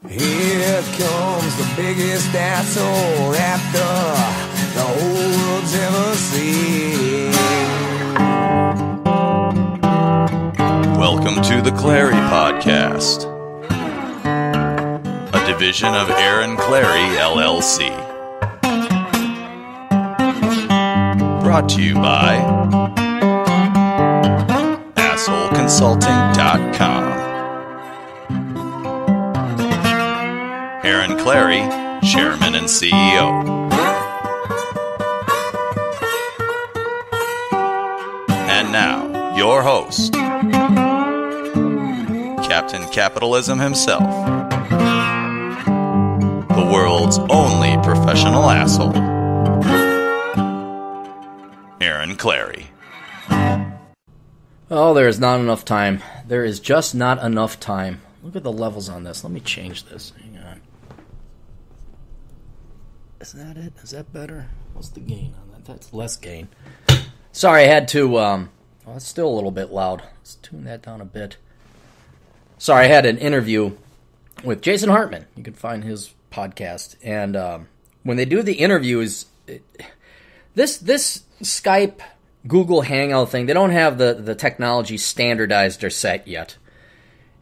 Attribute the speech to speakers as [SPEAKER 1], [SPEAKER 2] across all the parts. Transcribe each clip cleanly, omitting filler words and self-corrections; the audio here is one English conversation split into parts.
[SPEAKER 1] Here comes the biggest asshole that the whole world's ever seen.
[SPEAKER 2] Welcome to the Clarey Podcast, a division of Aaron Clarey, LLC. Brought to you by AssholeConsulting.com. Aaron Clarey, Chairman and CEO. And now, your host, Captain Capitalism himself, the world's only professional asshole, Aaron Clarey.
[SPEAKER 3] Oh, there is not enough time. There is just not enough time. Look at the levels on this. Let me change this. Hang on. Is that it? Is that better? What's the gain on that? That's less gain. Sorry, I had to, oh, it's still a little bit loud. Let's tune that down a bit. Sorry, I had an interview with Jason Hartman. You can find his podcast. And when they do the interviews, this Skype, Google Hangout thing, they don't have the technology standardized or set yet.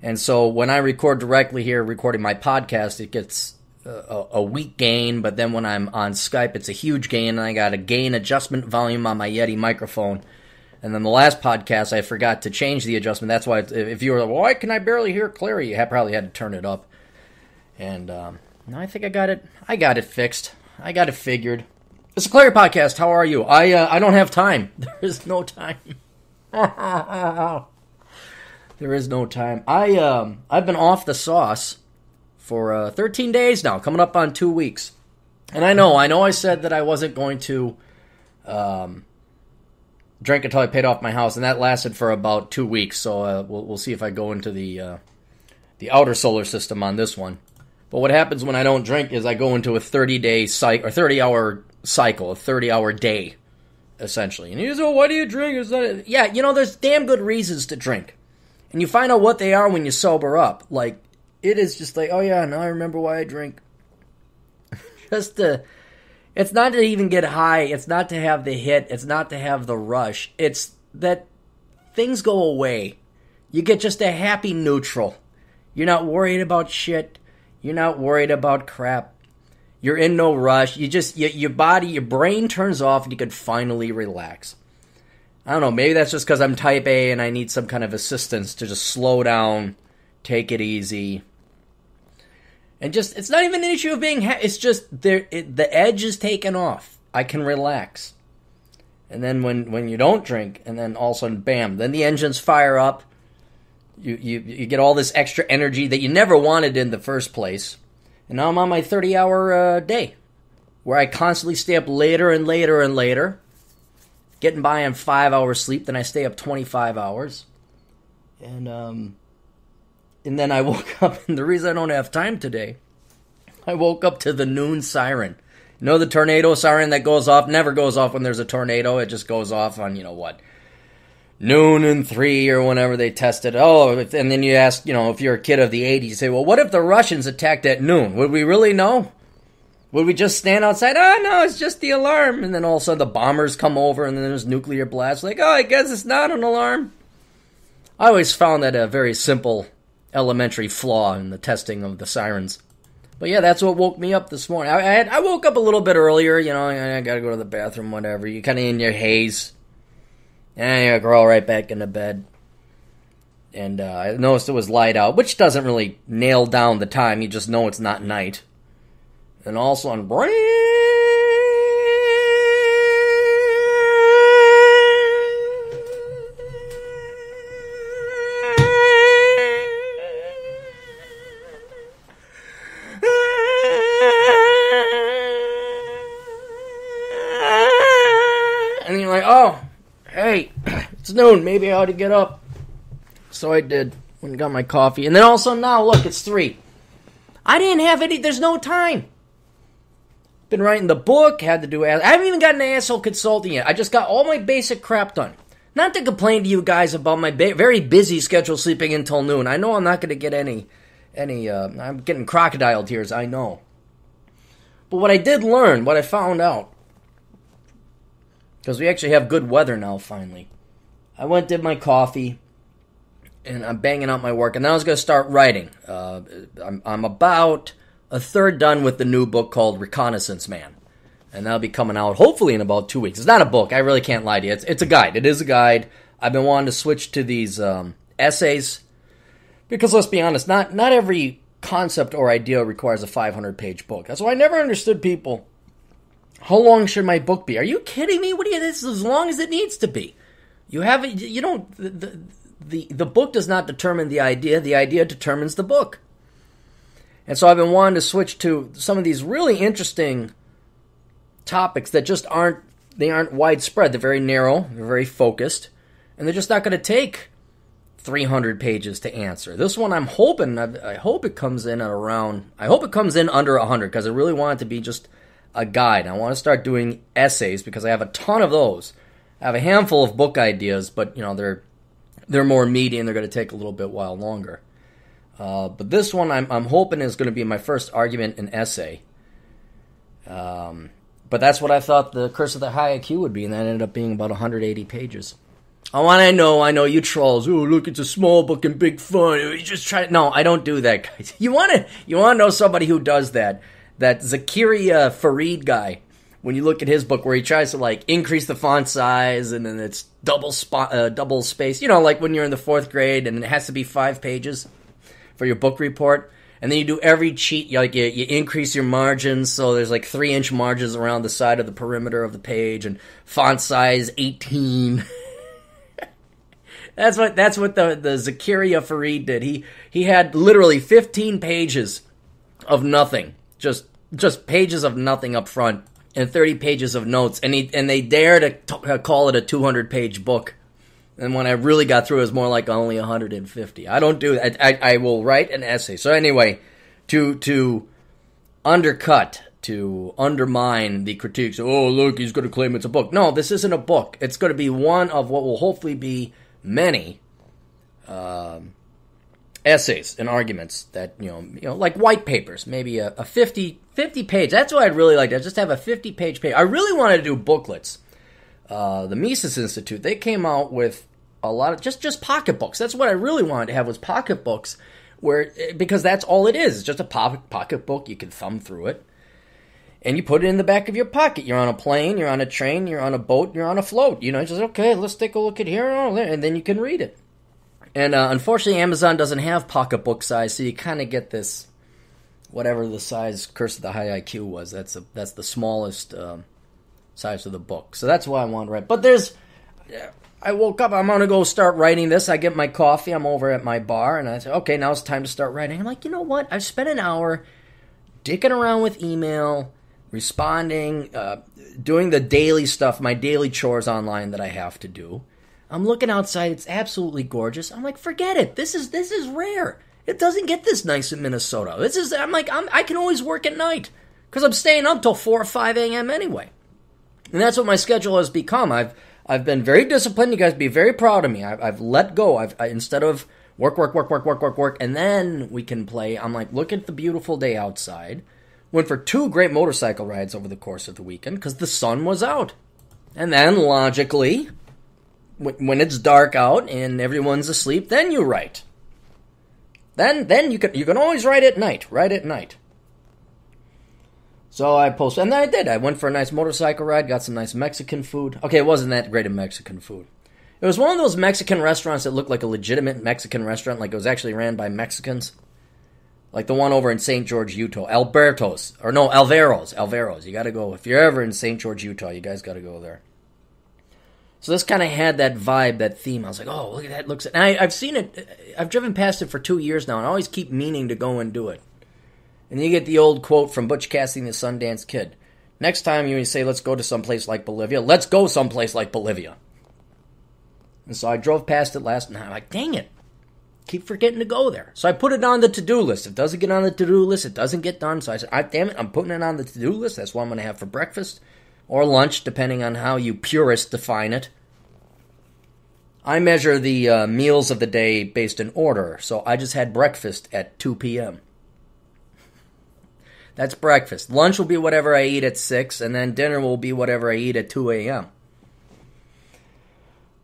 [SPEAKER 3] And so when I record directly here, recording my podcast, it gets a weak gain, but then when I'm on Skype, it's a huge gain, and I got a gain adjustment volume on my Yeti microphone. And then the last podcast, I forgot to change the adjustment. That's why, if you were like, why can I barely hear Clarey? You probably had to turn it up. And no, I think I got it fixed. I got it figured. It's a Clarey Podcast. How are you? I don't have time. There is no time. There is no time. I've been off the sauce for 13 days now, coming up on 2 weeks. And I know I said that I wasn't going to drink until I paid off my house, and that lasted for about 2 weeks. So we'll see if I go into the outer solar system on this one. But what happens when I don't drink is I go into a 30-day cycle, or 30-hour cycle, a 30-hour day, essentially. And you say, well, why do you drink? Is that yeah, there's damn good reasons to drink. And you find out what they are when you sober up. Like, it is just like, oh yeah, now I remember why I drink. It's not to even get high. It's not to have the hit. It's not to have the rush. It's that things go away. You get just a happy neutral. You're not worried about shit. You're not worried about crap. You're in no rush. Your body, your brain turns off, and you can finally relax. I don't know, maybe that's just because I'm type A and I need some kind of assistance to just slow down, take it easy. And just, it's not even an issue of being, it's just, the edge is taken off. I can relax. And then when you don't drink, and then all of a sudden, bam, then the engines fire up. You get all this extra energy that you never wanted in the first place. And now I'm on my 30-hour day, where I constantly stay up later and later and later. Getting by on 5 hours sleep, then I stay up 25 hours. And then I woke up, and the reason I don't have time today, I woke up to the noon siren. You know the tornado siren that goes off, never goes off when there's a tornado, it just goes off on, noon and 3 or whenever they test it. Oh, and then you ask, if you're a kid of the 80s, you say, well, what if the Russians attacked at noon? Would we really know? Would we just stand outside? Oh, no, it's just the alarm. And then all of a sudden the bombers come over and then there's nuclear blasts. Like, oh, I guess it's not an alarm. I always found that a very simple elementary flaw in the testing of the sirens. But yeah, that's what woke me up this morning. I woke up a little bit earlier, I gotta go to the bathroom, whatever. You're kind of in your haze. And you crawl right back into bed. And I noticed it was light out, which doesn't really nail down the time. You just know it's not night. And all of a sudden, and you're like, oh, hey, it's noon, maybe I ought to get up. So I did, went and got my coffee, and then all of a sudden now, look, it's 3. I didn't have any, there's no time. Been writing the book, had to do, I haven't even gotten to asshole consulting yet. I just got all my basic crap done. Not to complain to you guys about my very busy schedule sleeping until noon. I know I'm not going to get any I'm getting crocodile tears, I know. But what I did learn, what I found out, because we actually have good weather now, finally. I went, did my coffee, and I'm banging out my work, and then I was going to start writing. I'm about a third done with the new book called Reconnaissance Man. And that'll be coming out hopefully in about 2 weeks. It's not a book. I really can't lie to you. It's a guide. It is a guide. I've been wanting to switch to these essays. Because let's be honest, not every concept or idea requires a 500-page book. That's why I never understood people. How long should my book be? Are you kidding me? This is as long as it needs to be. The book does not determine the idea determines the book. And so I've been wanting to switch to some of these really interesting topics that just aren't widespread. They're very narrow, they're very focused, and they're just not going to take 300 pages to answer. This one I'm hoping, I hope it comes in under 100, because I really want it to be just a guide. I want to start doing essays because I have a ton of those. I have a handful of book ideas, but they're more meaty and they're going to take a little bit while longer. But this one I'm hoping is going to be my first argument and essay. But that's what I thought the Curse of the High IQ would be, and that ended up being about 180 pages. Oh, and I know, you trolls. Oh, look, it's a small book and big fun. You just try. No, I don't do that, guys. You want to know somebody who does that? That Zakaria Farid guy. When you look at his book, where he tries to increase the font size, and then it's double space. Like when you're in the 4th grade, and it has to be 5 pages for your book report. And then you do every cheat, you increase your margins, so there's 3-inch margins around the side of the perimeter of the page, and font size 18. That's what the Zakaria Farid did. He had literally 15 pages of nothing, just pages of nothing up front, and 30 pages of notes, and they dare to call it a 200-page book. And when I really got through, it was more like only 150. I don't do that. I will write an essay. So anyway, to undercut, to undermine the critiques, oh, look, he's going to claim it's a book. No, this isn't a book. It's going to be one of what will hopefully be many essays and arguments that, like white papers, maybe a 50-page. That's what I'd really like to just have a 50-page page. I really wanted to do booklets. The Mises Institute, they came out with a lot of just pocketbooks. That's what I really wanted to have, was pocketbooks, because that's all it is. It's just a pocketbook. You can thumb through it, and you put it in the back of your pocket. You're on a plane, you're on a train, you're on a boat, you're on a float. Just, okay, let's take a look at here, and then you can read it. And unfortunately, Amazon doesn't have pocketbook size, so you kind of get this, whatever the size Curse of the High IQ was. That's the smallest size of the book. So that's why I want to write. But I woke up, I'm going to go start writing this. I get my coffee, I'm over at my bar, and I say, okay, now it's time to start writing. I'm like, you know what? I've spent an hour dicking around with email, responding, doing the daily stuff, my daily chores online that I have to do. I'm looking outside, it's absolutely gorgeous. I'm like, forget it. This is rare. It doesn't get this nice in Minnesota. I can always work at night, because I'm staying up till 4 or 5 a.m. anyway. And that's what my schedule has become. I've been very disciplined. You guys be very proud of me. I've let go. Instead of work, and then we can play, I'm like, look at the beautiful day outside. Went for 2 great motorcycle rides over the course of the weekend because the sun was out. And then, logically, when it's dark out and everyone's asleep, then you write. Then you can always write at night. Write at night. So I posted, and then I did. I went for a nice motorcycle ride, got some nice Mexican food. Okay, it wasn't that great of Mexican food. It was one of those Mexican restaurants that looked like a legitimate Mexican restaurant, like it was actually ran by Mexicans. Like the one over in St. George, Utah. Alvaro's. You gotta go. If you're ever in St. George, Utah, you guys gotta go there. So this kind of had that vibe, that theme. I was like, oh, look at that. Looks. And I've seen it. I've driven past it for 2 years now, and I always keep meaning to go and do it. And then you get the old quote from Butch Cassidy and the Sundance Kid. Next time you say, let's go to someplace like Bolivia, let's go someplace like Bolivia. And so I drove past it last night. I'm like, dang it. Keep forgetting to go there. So I put it on the to-do list. If it doesn't get on the to-do list, it doesn't get done. So I said, damn it, I'm putting it on the to-do list. That's what I'm going to have for breakfast or lunch, depending on how you purists define it. I measure the meals of the day based in order, so I just had breakfast at 2 p.m. That's breakfast. Lunch will be whatever I eat at 6, and then dinner will be whatever I eat at 2 a.m.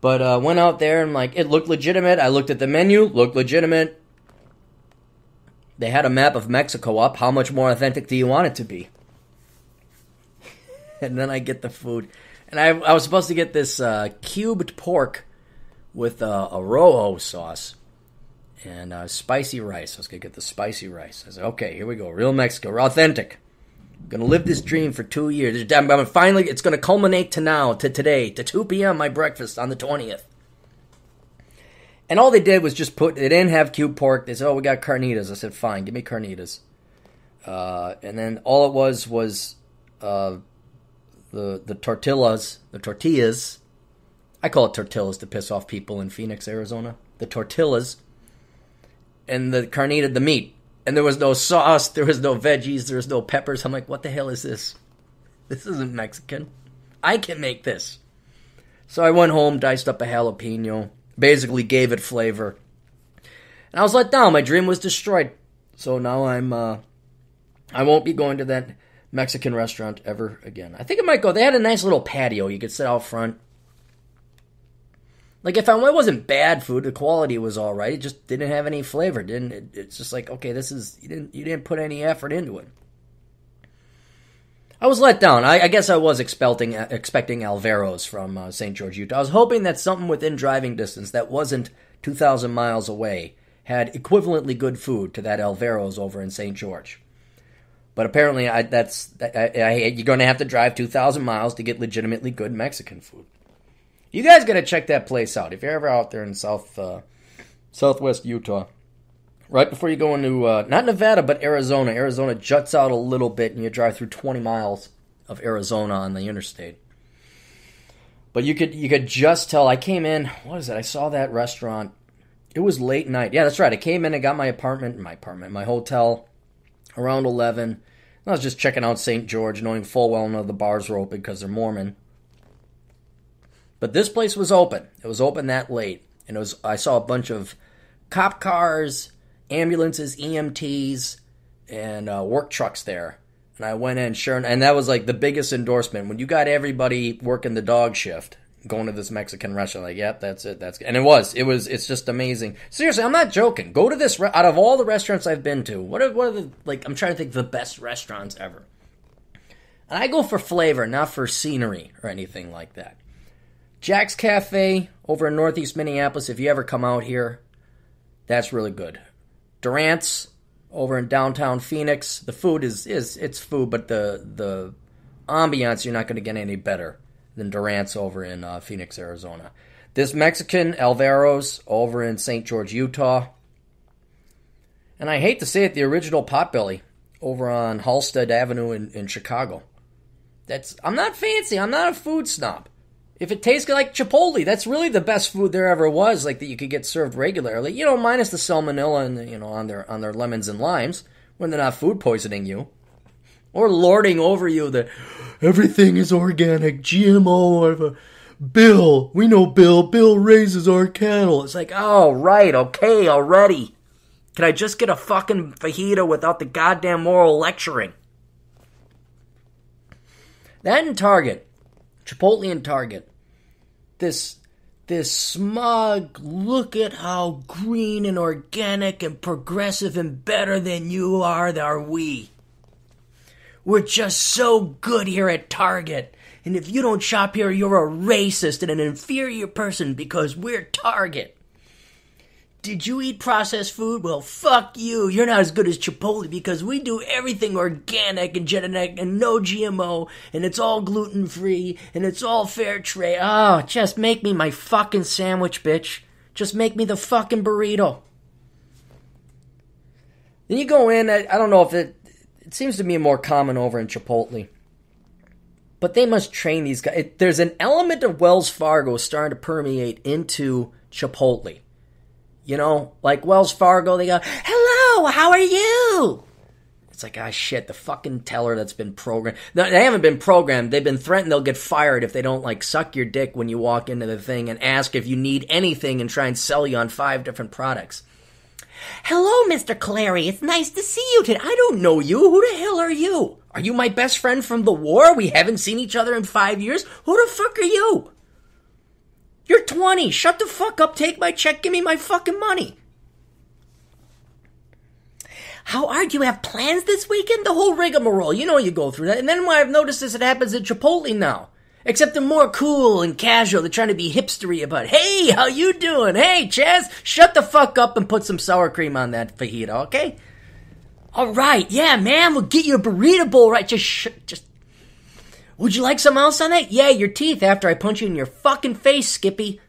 [SPEAKER 3] But went out there and like it looked legitimate. I looked at the menu, looked legitimate. They had a map of Mexico up. How much more authentic do you want it to be? And then I get the food. And I was supposed to get this cubed pork with a rojo sauce and spicy rice. I was going to get the spicy rice. I said, okay, here we go. Real Mexico. We're authentic. I'm going to live this dream for 2 years. Finally, it's going to culminate to today, to 2 p.m., my breakfast on the 20th. And all they did was just they didn't have cube pork. They said, oh, we got carnitas. I said, fine, give me carnitas. And then all it was the tortillas. I call it tortillas to piss off people in Phoenix, Arizona. The tortillas and the carnita, the meat. And there was no sauce, there was no veggies, there was no peppers. I'm like, what the hell is this? This isn't Mexican. I can make this. So I went home, diced up a jalapeno, basically gave it flavor. And I was let down. My dream was destroyed. So now I won't be going to that Mexican restaurant ever again. I think I might go. They had a nice little patio. You could sit out front. Like, it wasn't bad food. The quality was all right. It just didn't have any flavor. It's just like, okay, you didn't put any effort into it. I was let down. I guess I was expecting Alvaro's from St. George, Utah. I was hoping that something within driving distance that wasn't 2,000 miles away had equivalently good food to that Alvaro's over in St. George. But apparently, you're going to have to drive 2,000 miles to get legitimately good Mexican food. You guys got to check that place out if you're ever out there in southwest Utah. Right before you go into, not Nevada, but Arizona. Arizona juts out a little bit, and you drive through 20 miles of Arizona on the interstate. But you could just tell. I came in, what is it? I saw that restaurant. It was late night. Yeah, that's right. I came in and got my hotel around 11. I was just checking out St. George, knowing full well none of the bars were open because they're Mormon. But this place was open. It was open that late. And I saw a bunch of cop cars, ambulances, EMTs, and work trucks there. And I went in, and that was like the biggest endorsement. When you got everybody working the dog shift, going to this Mexican restaurant, like, yep, that's it. And it's just amazing. Seriously, I'm not joking. Go to this, out of all the restaurants I've been to, what are the, like, I'm trying to think of the best restaurants ever. And I go for flavor, not for scenery or anything like that. Jack's Cafe over in Northeast Minneapolis, if you ever come out here, that's really good. Durant's over in downtown Phoenix, the food it's food, but the ambiance, you're not going to get any better than Durant's over in Phoenix, Arizona. This Mexican, Alvaro's, over in St. George, Utah. And I hate to say it, the original Potbelly over on Halstead Avenue in Chicago. I'm not fancy. I'm not a food snob. If it tastes like Chipotle, that's really the best food there ever was, like that you could get served regularly. You know, minus the salmonella and on their lemons and limes when they're not food poisoning you, or lording over you that everything is organic, GMO. Bill, we know Bill. Bill raises our cattle. It's like, oh right, okay, already. Can I just get a fucking fajita without the goddamn moral lecturing? That in Target. Chipotle and Target. This smug, look at how green and organic and progressive and better than you are we. We're just so good here at Target. And if you don't shop here, you're a racist and an inferior person because we're Target. Did you eat processed food? Well, fuck you. You're not as good as Chipotle because we do everything organic and genetic and no GMO and it's all gluten-free and it's all fair trade. Oh, just make me my fucking sandwich, bitch. Just make me the fucking burrito. Then you go in, I don't know if it seems to be more common over in Chipotle. But they must train these guys. There's an element of Wells Fargo starting to permeate into Chipotle. You know, like Wells Fargo, they go, hello, how are you? It's like, shit, the fucking teller that's been programmed. No, they haven't been programmed. They've been threatened they'll get fired if they don't, like, suck your dick when you walk into the thing and ask if you need anything and try and sell you on 5 different products. Hello, Mr. Clarey. It's nice to see you today. I don't know you. Who the hell are you? Are you my best friend from the war? We haven't seen each other in 5 years. Who the fuck are you? You're 20. Shut the fuck up. Take my check. Give me my fucking money. How are you? Have plans this weekend? The whole rigmarole. You know you go through that. And then what I've noticed is it happens at Chipotle now. Except they're more cool and casual. They're trying to be hipstery about, hey, how you doing? Hey, Chaz, shut the fuck up and put some sour cream on that fajita, okay? All right, yeah, man, we'll get you a burrito bowl, right? Just. Would you like something else on that? Yeah, your teeth after I punch you in your fucking face, Skippy.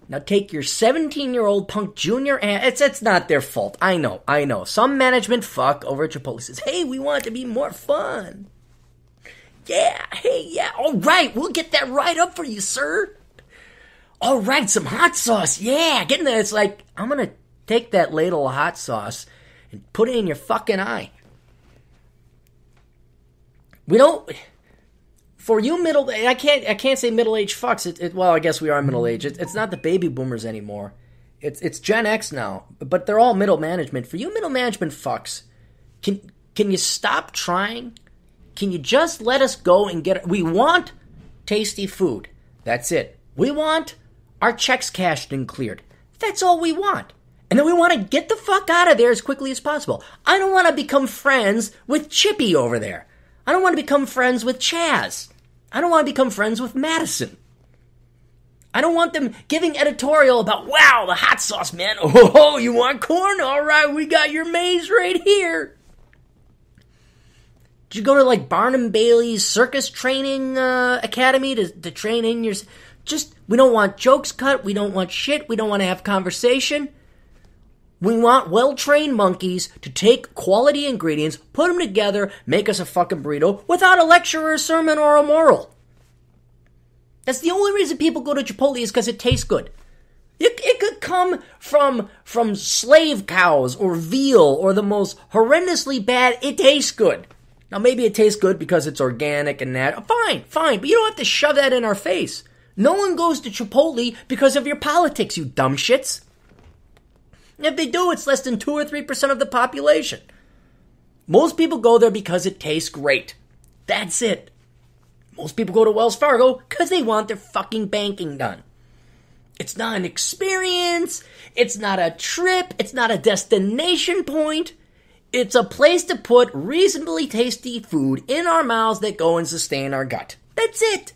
[SPEAKER 3] Now take your 17-year-old punk junior ass. It's not their fault. I know. Some management fuck over at Chipotle says, hey, we want it to be more fun. Yeah, hey, yeah, all right, we'll get that right up for you, sir. All right, some hot sauce, yeah, getting there. It's like, I'm going to take that ladle of hot sauce and put it in your fucking eye. We don't... For you I can't say middle-aged fucks. Well, I guess we are middle-aged. It's not the baby boomers anymore. It's Gen X now, but they're all middle management. For you middle management fucks, can you stop trying? Can you just let us go and get it? We want tasty food. That's it. We want our checks cashed and cleared. That's all we want. And then we want to get the fuck out of there as quickly as possible. I don't want to become friends with Chippy over there. I don't want to become friends with Chaz. I don't want to become friends with Madison. I don't want them giving editorial about, wow, the hot sauce, man. Oh, you want corn? All right, we got your maize right here. Did you go to, like, Barnum Bailey's circus training academy to train in your... we don't want jokes cut. We don't want shit. We don't want to have conversation. We want well-trained monkeys to take quality ingredients, put them together, make us a fucking burrito without a lecture or a sermon or a moral. That's the only reason people go to Chipotle is because it tastes good. It could come from slave cows or veal or the most horrendously bad. It tastes good. Now, maybe it tastes good because it's organic and that. Fine. But you don't have to shove that in our face. No one goes to Chipotle because of your politics, you dumb shits. If they do, it's less than 2 or 3% of the population. Most people go there because it tastes great. That's it. Most people go to Wells Fargo because they want their fucking banking done. It's not an experience. It's not a trip. It's not a destination point. It's a place to put reasonably tasty food in our mouths that go and sustain our gut. That's it.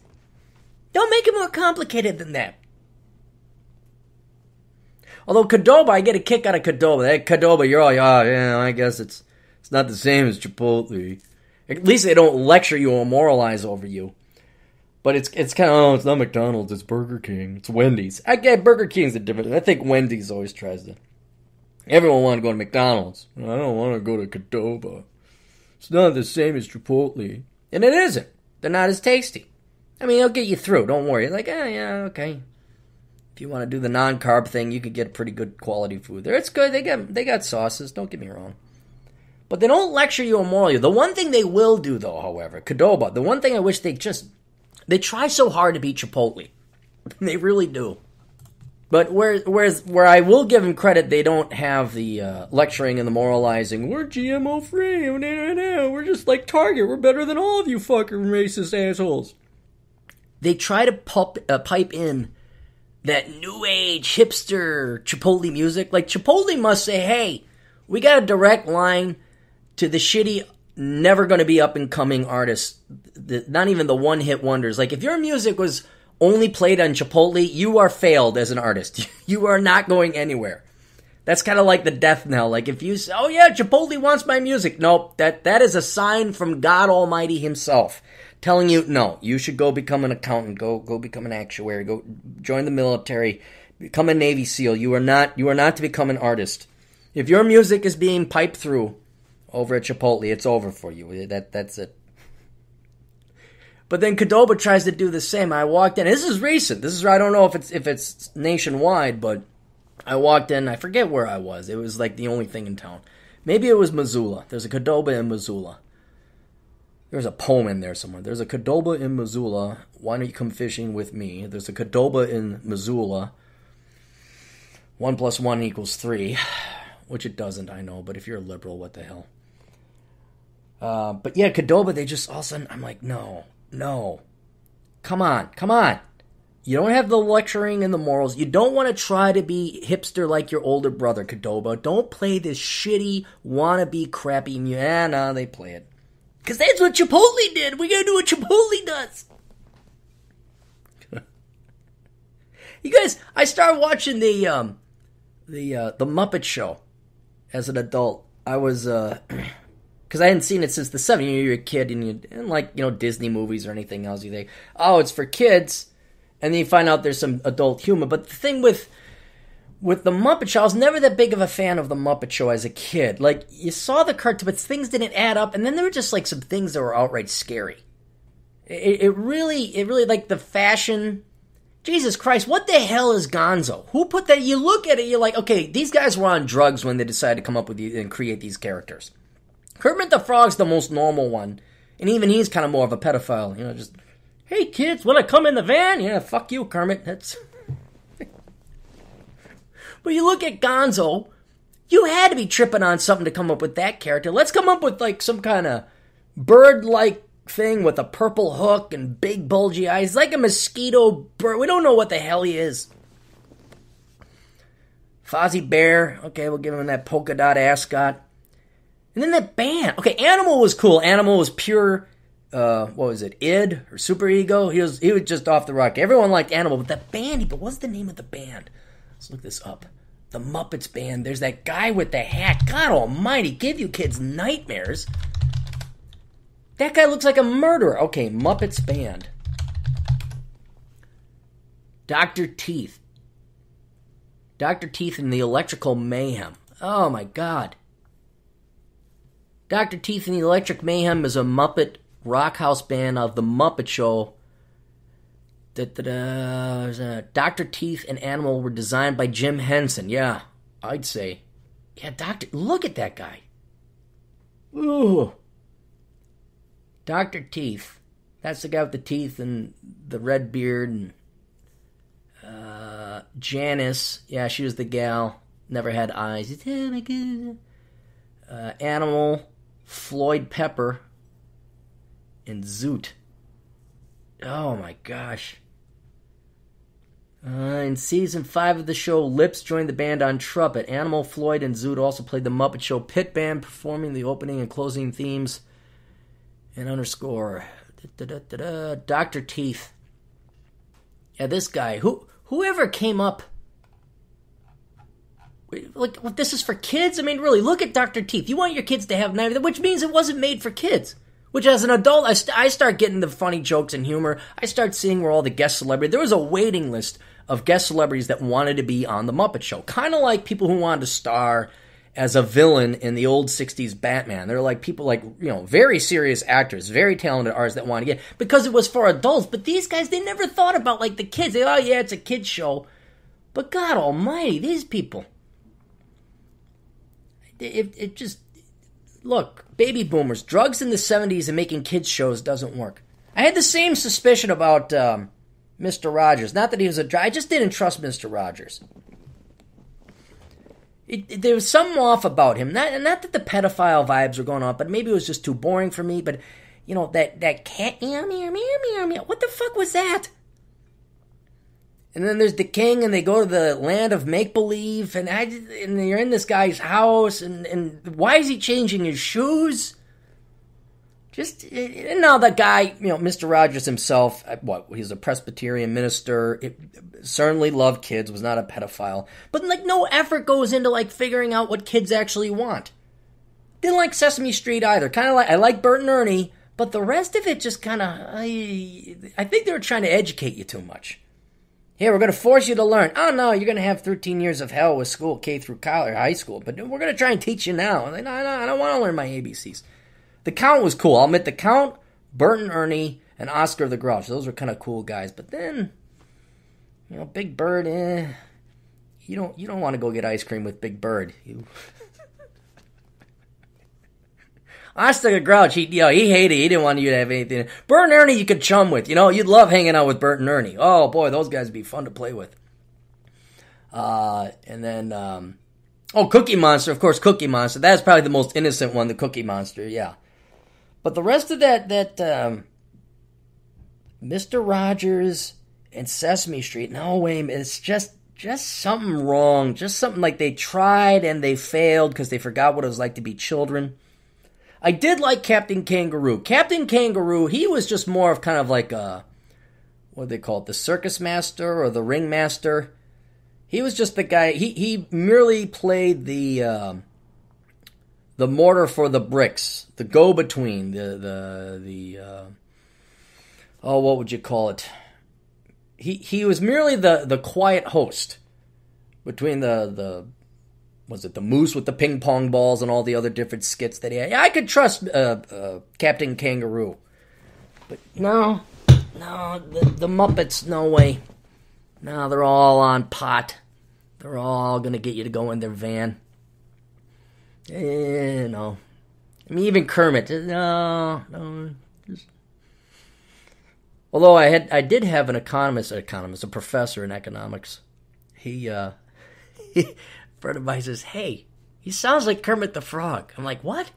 [SPEAKER 3] Don't make it more complicated than that. Although Qdoba, I get a kick out of Qdoba. That Qdoba, you're all, yeah, I guess it's not the same as Chipotle. At least they don't lecture you or moralize over you. But it's kind of, it's not McDonald's, it's Burger King, it's Wendy's. I get Burger King's a different. I think Wendy's always tries to. Everyone want to go to McDonald's. I don't want to go to Qdoba. It's not the same as Chipotle. And it isn't. They're not as tasty. I mean, they'll get you through. Don't worry. Like, yeah, okay. If you want to do the non-carb thing, you could get pretty good quality food there. It's good. They got sauces. Don't get me wrong. But they don't lecture you or moral you. The one thing they will do, though, however, Qdoba, the one thing I wish they try so hard to beat Chipotle. They really do. But where I will give them credit, they don't have the lecturing and the moralizing. We're GMO free. We're just like Target. We're better than all of you fucking racist assholes. They try to pipe in that new age hipster Chipotle music. Like, Chipotle must say, hey, we got a direct line to the shitty, never going to be up and coming artists. Not even the one hit wonders. Like, if your music was only played on Chipotle, you are failed as an artist. You are not going anywhere. That's kind of like the death knell. Like, if you say, oh yeah, Chipotle wants my music. Nope, that is a sign from God Almighty himself telling you, no, you should go become an accountant, go become an actuary, go join the military, become a Navy SEAL. You are not to become an artist. If your music is being piped through over at Chipotle, it's over for you. That's it. But then Qdoba tries to do the same. I walked in. This is recent. I don't know if it's nationwide, but I walked in. I forget where I was. It was like the only thing in town. Maybe it was Missoula. There's a Qdoba in Missoula. There's a poem in there somewhere. There's a Qdoba in Missoula. Why don't you come fishing with me? There's a Qdoba in Missoula. 1 + 1 = 3. Which it doesn't, I know. But if you're a liberal, what the hell? But yeah, Qdoba, they just all of a sudden, I'm like, no. Come on. You don't have the lecturing and the morals. You don't want to try to be hipster like your older brother, Qdoba. Don't play this shitty, wannabe, crappy music. No, they play it. Because that's what Chipotle did. We gotta do what Chipotle does. You guys, I started watching the Muppet Show as an adult. I was, because I hadn't seen it since the 70s. You're a kid and you didn't like, Disney movies or anything else. You think, oh, it's for kids. And then you find out there's some adult humor. But the thing with the Muppet Show, I was never that big of a fan of the Muppet Show as a kid. Like, you saw the cartoon, but things didn't add up. And then there were just, like, some things that were outright scary. It really, like, the fashion. Jesus Christ, what the hell is Gonzo? Who put that? You look at it, you're like, okay, these guys were on drugs when they decided to come up with and create these characters. Kermit the Frog's the most normal one. And even he's kind of more of a pedophile. Just, hey, kids, want to come in the van? Yeah, fuck you, Kermit. That's... But you look at Gonzo, you had to be tripping on something to come up with that character. Let's come up with, like, some kind of bird-like thing with a purple hook and big bulgy eyes, like a mosquito bird. We don't know what the hell he is. Fozzie Bear, okay, we'll give him that polka dot ascot. And then that band. Okay, Animal was cool. Animal was pure, what was it, id or super ego? He was just off the rock. Everyone liked Animal, but that band, but what's the name of the band? Let's look this up. The Muppets band. There's that guy with the hat. God almighty, give you kids nightmares. That guy looks like a murderer. Okay, Muppets band. Dr. Teeth. Dr. Teeth and the Electrical Mayhem. Oh my God. Dr. Teeth and the Electric Mayhem is a Muppet rock house band of the Muppet Show. Dr. Teeth and Animal were designed by Jim Henson. Yeah, I'd say. Yeah, look at that guy. Ooh. Dr. Teeth. That's the guy with the teeth and the red beard. And Janice. Yeah, she was the gal. Never had eyes. Oh my God. Animal. Floyd Pepper. And Zoot. Oh my gosh. In season 5 of the show, Lips joined the band on trumpet. Animal, Floyd, and Zoot also played the Muppet Show pit band, performing the opening and closing themes. And underscore. Dr. Teeth. Yeah, this guy. Whoever came up. Like, this is for kids? I mean, really, look at Dr. Teeth. You want your kids to have knives, which means it wasn't made for kids. Which, as an adult, I start getting the funny jokes and humor. I start seeing where all the guest celebrities... There was a waiting list of guest celebrities that wanted to be on The Muppet Show. Kind of like people who wanted to star as a villain in the old 60s Batman. They're like people like, very serious actors, very talented artists that want to get... Because it was for adults. But these guys, they never thought about, like, the kids. They, oh, yeah, it's a kid's show. But God almighty, these people... It just... Look, baby boomers, drugs in the 70s and making kids shows doesn't work. I had the same suspicion about Mr. Rogers. Not that he was I just didn't trust Mr. Rogers. There was something off about him. Not that the pedophile vibes were going on, but maybe it was just too boring for me. But, that cat, meow, meow, meow, meow, meow. What the fuck was that? And then there's the king, and they go to the land of make-believe, and you're in this guy's house, and why is he changing his shoes? And now that guy, Mr. Rogers himself, he's a Presbyterian minister, certainly loved kids, was not a pedophile, but, no effort goes into, figuring out what kids actually want. Didn't like Sesame Street either. I like Bert and Ernie, but the rest of it just I think they were trying to educate you too much. Here, we're going to force you to learn. Oh, no, you're going to have 13 years of hell with school, K through college, high school. But we're going to try and teach you now. I'm like, no, I don't want to learn my ABCs. The Count was cool. I'll admit the Count, Bert and Ernie, and Oscar the Grouch. Those were kind of cool guys. But then, Big Bird, you don't want to go get ice cream with Big Bird. Oscar the Grouch, he hated it. He didn't want you to have anything. Bert and Ernie you could chum with. You'd love hanging out with Bert and Ernie. Oh, boy, those guys would be fun to play with. And then, Cookie Monster, of course, Cookie Monster. That's probably the most innocent one, the Cookie Monster, yeah. But the rest of that Mr. Rogers and Sesame Street, no, wait, it's just something wrong. Just something like they tried and they failed because they forgot what it was like to be children. I did like Captain Kangaroo. Captain Kangaroo, he was just more of kind of like what do they call it, the circus master or the ring master. He was just the guy, he merely played the mortar for the bricks, the go-between, what would you call it? He was merely the quiet host between the moose with the ping pong balls and all the other different skits that he had. I could trust Captain Kangaroo, but no, the Muppets, no way. No, they're all on pot. They're all gonna get you to go in their van. No. I mean, even Kermit. No. Although I did have a professor in economics. A friend of mine says, "Hey, he sounds like Kermit the Frog." I'm like, "What?"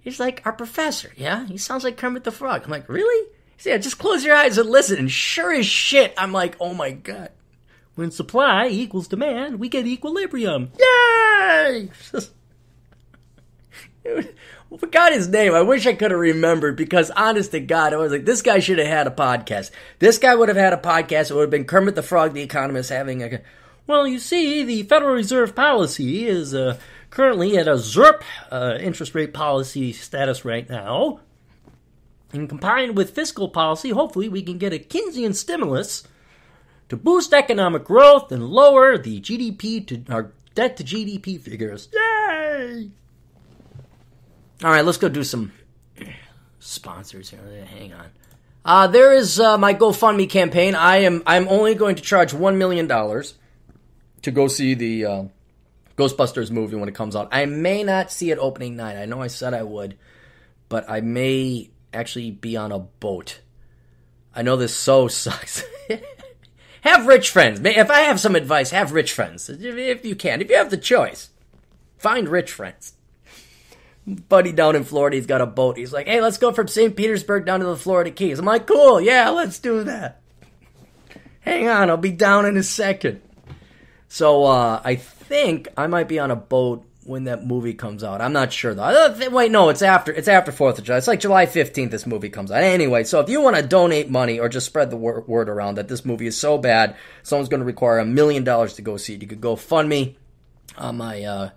[SPEAKER 3] He's like, "Our professor." Yeah, he sounds like Kermit the Frog. I'm like, "Really?" He said, "Yeah, just close your eyes and listen." And sure as shit, I'm like, "Oh my god." When supply equals demand, we get equilibrium. Yay! I forgot his name. I wish I could have remembered because, honest to God, I was like, this guy should have had a podcast. This guy would have had a podcast. It would have been Kermit the Frog, the economist, having well, you see, the Federal Reserve policy is currently at a ZERP interest rate policy status right now. And combined with fiscal policy, hopefully we can get a Keynesian stimulus to boost economic growth and lower the our debt to GDP figures. Yay! All right, let's go do some sponsors here. Hang on. There is my GoFundMe campaign. I'm only going to charge $1 million to go see the Ghostbusters movie when it comes out. I may not see it opening night. I know I said I would, but I may actually be on a boat. I know this so sucks. Have rich friends. If I have some advice, have rich friends. If you can. If you have the choice, find rich friends. Buddy down in Florida, he's got a boat. He's like, "Hey, let's go from St. Petersburg down to the Florida Keys." I'm like, "Cool, yeah, let's do that." Hang on, I'll be down in a second. So, I think I might be on a boat when that movie comes out. I'm not sure, though. Wait, no, it's after 4th of July. It's like July 15th this movie comes out. Anyway, so if you want to donate money or just spread the word around that this movie is so bad, someone's going to require $1 million to go see it, you could go fund me on my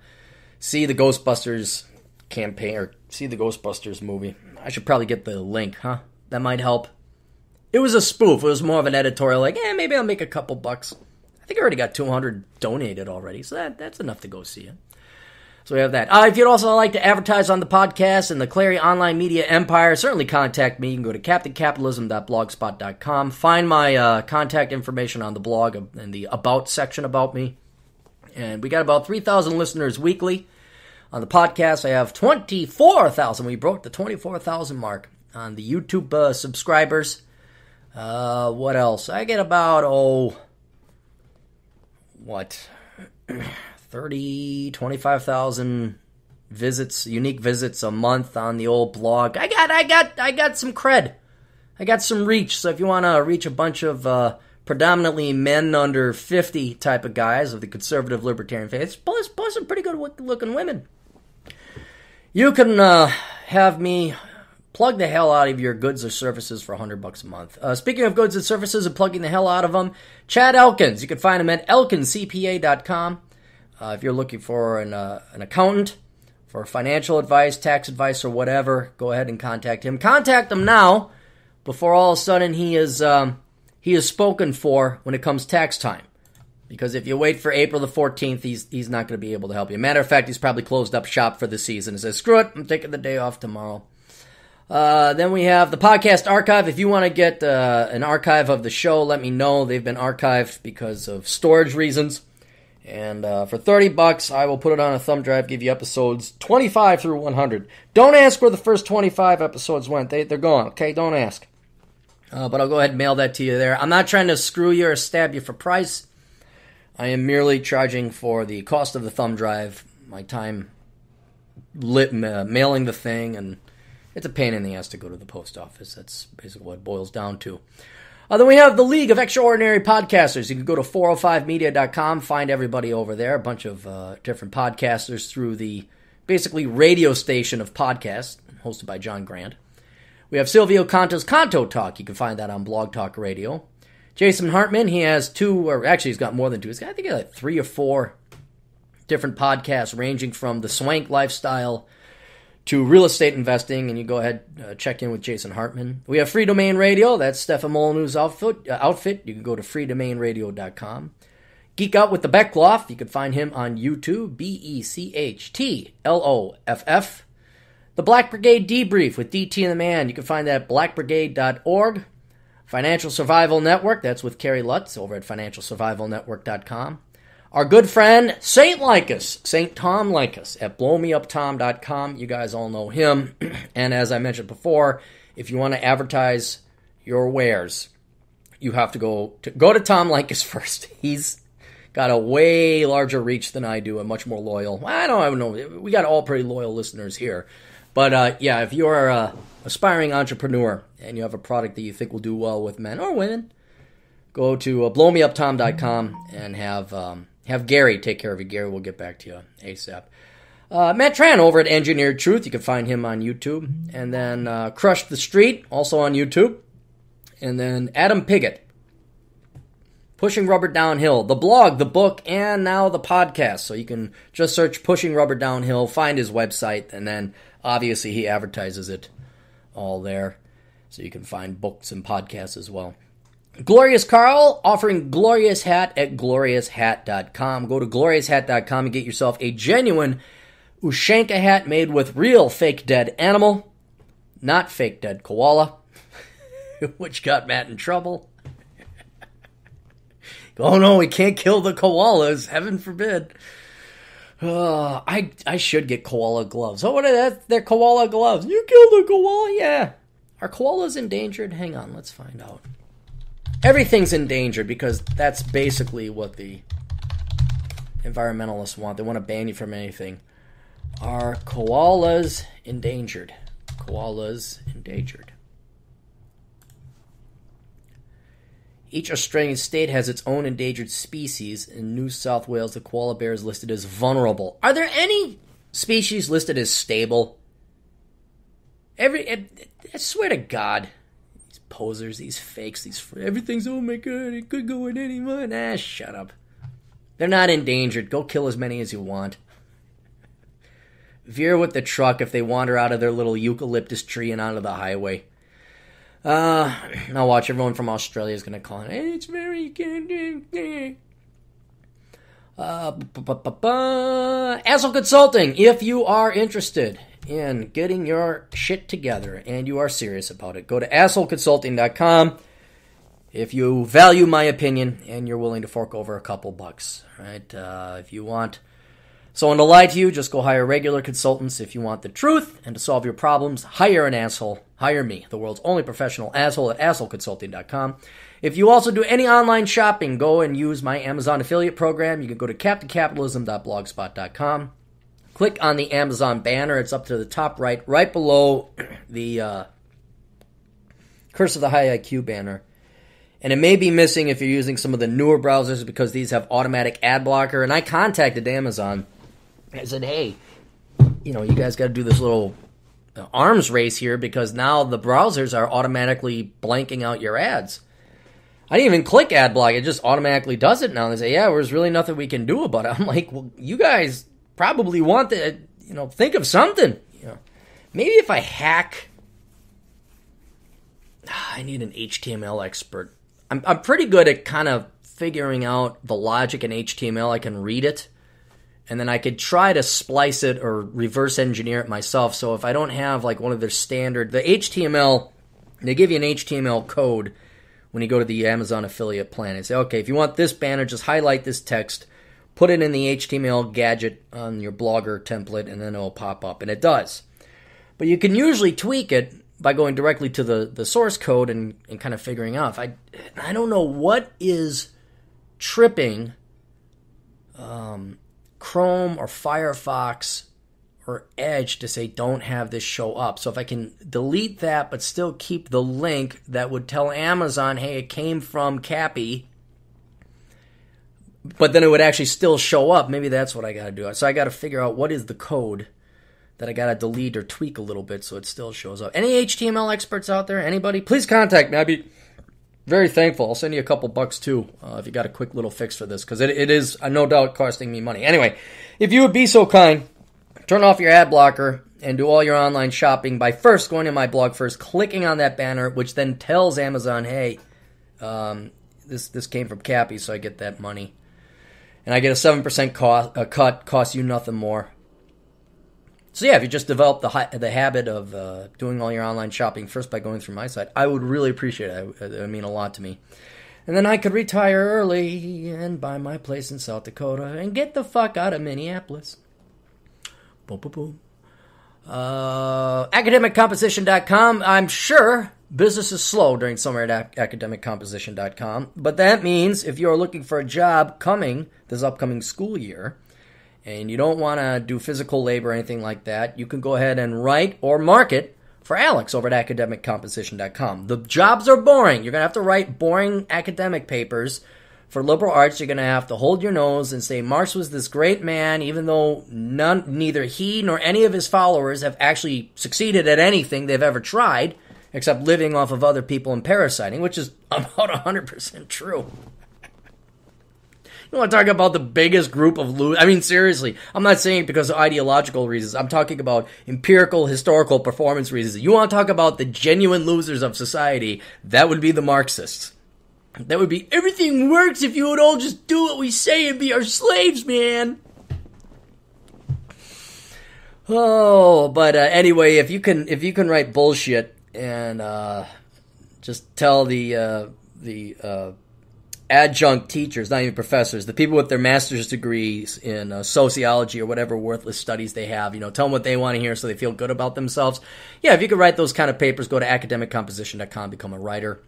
[SPEAKER 3] See the Ghostbusters campaign, or see the Ghostbusters movie. I should probably get the link, huh? That might help. It was a spoof. It was more of an editorial, like, maybe I'll make a couple bucks. I think I already got 200 donated already, so that's enough to go see it. So we have that. If you'd also like to advertise on the podcast and the Clarey online media empire, certainly contact me. You can go to captaincapitalism.blogspot.com. Find my contact information on the blog in the About section about me. And we got about 3,000 listeners weekly. On the podcast, I have 24,000. We broke the 24,000 mark on the YouTube subscribers. What else? I get about, 25,000 visits, unique visits a month on the old blog. I got some cred. I got some reach. So if you want to reach a bunch of predominantly men under 50 type of guys of the conservative libertarian faith, plus some pretty good looking women, you can have me plug the hell out of your goods or services for $100 a month. Speaking of goods and services and plugging the hell out of them, Chad Elkins. You can find him at elkinscpa.com. If you're looking for an accountant, for financial advice, tax advice, or whatever, go ahead and contact him. Contact him now before all of a sudden he is spoken for when it comes tax time. Because if you wait for April the 14th, he's not going to be able to help you. Matter of fact, he's probably closed up shop for the season and says, "Screw it, I'm taking the day off tomorrow." Then we have the podcast archive. If you want to get an archive of the show, let me know. They've been archived because of storage reasons. And for $30, I will put it on a thumb drive, give you episodes 25 through 100. Don't ask where the first 25 episodes went. They're gone, okay? Don't ask. But I'll go ahead and mail that to you there. I'm not trying to screw you or stab you for price. I am merely charging for the cost of the thumb drive, my time mailing the thing, and it's a pain in the ass to go to the post office. That's basically what it boils down to. Then we have the League of Extraordinary Podcasters. You can go to 405media.com, find everybody over there, a bunch of different podcasters through the basically radio station of podcasts, hosted by John Grant. We have Silvio Canto's Canto Talk. You can find that on Blog Talk Radio. Jason Hartman, he has he's got more than two. I think he has like 3 or 4 different podcasts ranging from the swank lifestyle to real estate investing, and you go ahead check in with Jason Hartman. We have Free Domain Radio. That's Stefan Molyneux's outfit. You can go to freedomainradio.com. Geek Out with the Beckloff. You can find him on YouTube, BECHTLOFF. The Black Brigade Debrief with DT and the Man. You can find that at blackbrigade.org. Financial Survival Network. That's with Carrie Lutz over at financialsurvivalnetwork.com. Our good friend, St. Tom Likas at blowmeuptom.com. You guys all know him. And as I mentioned before, if you want to advertise your wares, you have to go to Tom Likas first. He's got a way larger reach than I do and much more loyal. I don't know. We got all pretty loyal listeners here. But yeah, if you're an aspiring entrepreneur and you have a product that you think will do well with men or women, go to blowmeuptom.com and have Gary take care of it. Gary will get back to you ASAP. Matt Tran over at Engineered Truth. You can find him on YouTube. And then Crush the Street, also on YouTube. And then Adam Piggott, Pushing Rubber Downhill. The blog, the book, and now the podcast. So you can just search Pushing Rubber Downhill, find his website, and then obviously he advertises it all there. So you can find books and podcasts as well. Glorious Carl offering Glorious Hat at glorioushat.com. Go to glorioushat.com and get yourself a genuine Ushanka hat made with real fake dead animal, not fake dead koala, which got Matt in trouble. Oh no, we can't kill the koalas, heaven forbid. I should get koala gloves. Oh, what are that? They're koala gloves. You killed a koala? Yeah. Are koalas endangered? Hang on, let's find out. Everything's endangered because that's basically what the environmentalists want. They want to ban you from anything. Are koalas endangered? Koalas endangered. Each Australian state has its own endangered species. In New South Wales, the koala bear is listed as vulnerable. Are there any species listed as stable? I swear to God. Posers, these fakes, everything's, oh my God, it could go in any month. Shut up. They're not endangered. Go kill as many as you want. Veer with the truck if they wander out of their little eucalyptus tree and onto the highway. Now watch, everyone from Australia is going to call it. Hey, it's very good. Asshole Consulting, if you are interested in getting your shit together and you are serious about it, go to assholeconsulting.com if you value my opinion and you're willing to fork over a couple bucks, right? If you want someone to lie to you, just go hire regular consultants. If you want the truth and to solve your problems, hire an asshole. Hire me, the world's only professional asshole, at assholeconsulting.com. If you also do any online shopping, go and use my Amazon affiliate program. You can go to captaincapitalism.blogspot.com. Click on the Amazon banner. It's up to the top right below the Curse of the High IQ banner. And it may be missing if you're using some of the newer browsers because these have automatic ad blocker. And I contacted Amazon. I said, hey, you guys got to do this little arms race here because now the browsers are automatically blanking out your ads. I didn't even click ad block. It just automatically does it now. They say, yeah, there's really nothing we can do about it. I'm like, well, you guys probably want to, think of something. Maybe if I hack, I need an HTML expert. I'm pretty good at kind of figuring out the logic in HTML. I can read it, and then I could try to splice it or reverse engineer it myself. So if I don't have like one of their standard, the HTML, they give you an HTML code when you go to the Amazon affiliate plan. They say, okay, if you want this banner, just highlight this text, put it in the HTML gadget on your Blogger template, and then it'll pop up, and it does. But you can usually tweak it by going directly to the source code and kind of figuring out. I don't know what is tripping Chrome or Firefox or Edge to say don't have this show up. So if I can delete that but still keep the link that would tell Amazon, hey, it came from Cappy, but then it would actually still show up, maybe that's what I got to do. So I got to figure out what is the code that I got to delete or tweak a little bit so it still shows up. Any HTML experts out there? Anybody? Please contact me. I'd be very thankful. I'll send you a couple bucks too if you got a quick little fix for this, because it is no doubt costing me money. Anyway, if you would be so kind, turn off your ad blocker and do all your online shopping by first going to my blog first, clicking on that banner, which then tells Amazon, hey, this came from Cappy, so I get that money. And I get a 7% cut, costs you nothing more. So yeah, if you just develop the habit of doing all your online shopping first by going through my site, I would really appreciate it. It would mean a lot to me. And then I could retire early and buy my place in South Dakota and get the fuck out of Minneapolis. Boom, boom, boom. AcademicComposition.com. I'm sure business is slow during summer at AcademicComposition.com, but that means if you're looking for a job this upcoming school year, and you don't want to do physical labor or anything like that, you can go ahead and write or market for Alex over at AcademicComposition.com. The jobs are boring. You're going to have to write boring academic papers. For liberal arts, you're going to have to hold your nose and say Marx was this great man, even though neither he nor any of his followers have actually succeeded at anything they've ever tried, except living off of other people and parasiting, which is about 100% true. You want to talk about the biggest group of losers? I mean, seriously, I'm not saying it because of ideological reasons. I'm talking about empirical, historical performance reasons. You want to talk about the genuine losers of society, that would be the Marxists. That would be, everything works if you would all just do what we say and be our slaves, man. Oh, but anyway, if you can write bullshit and just tell the adjunct teachers, not even professors, the people with their master's degrees in sociology or whatever worthless studies they have, tell them what they want to hear so they feel good about themselves. Yeah, if you could write those kind of papers, go to academiccomposition.com, become a writer,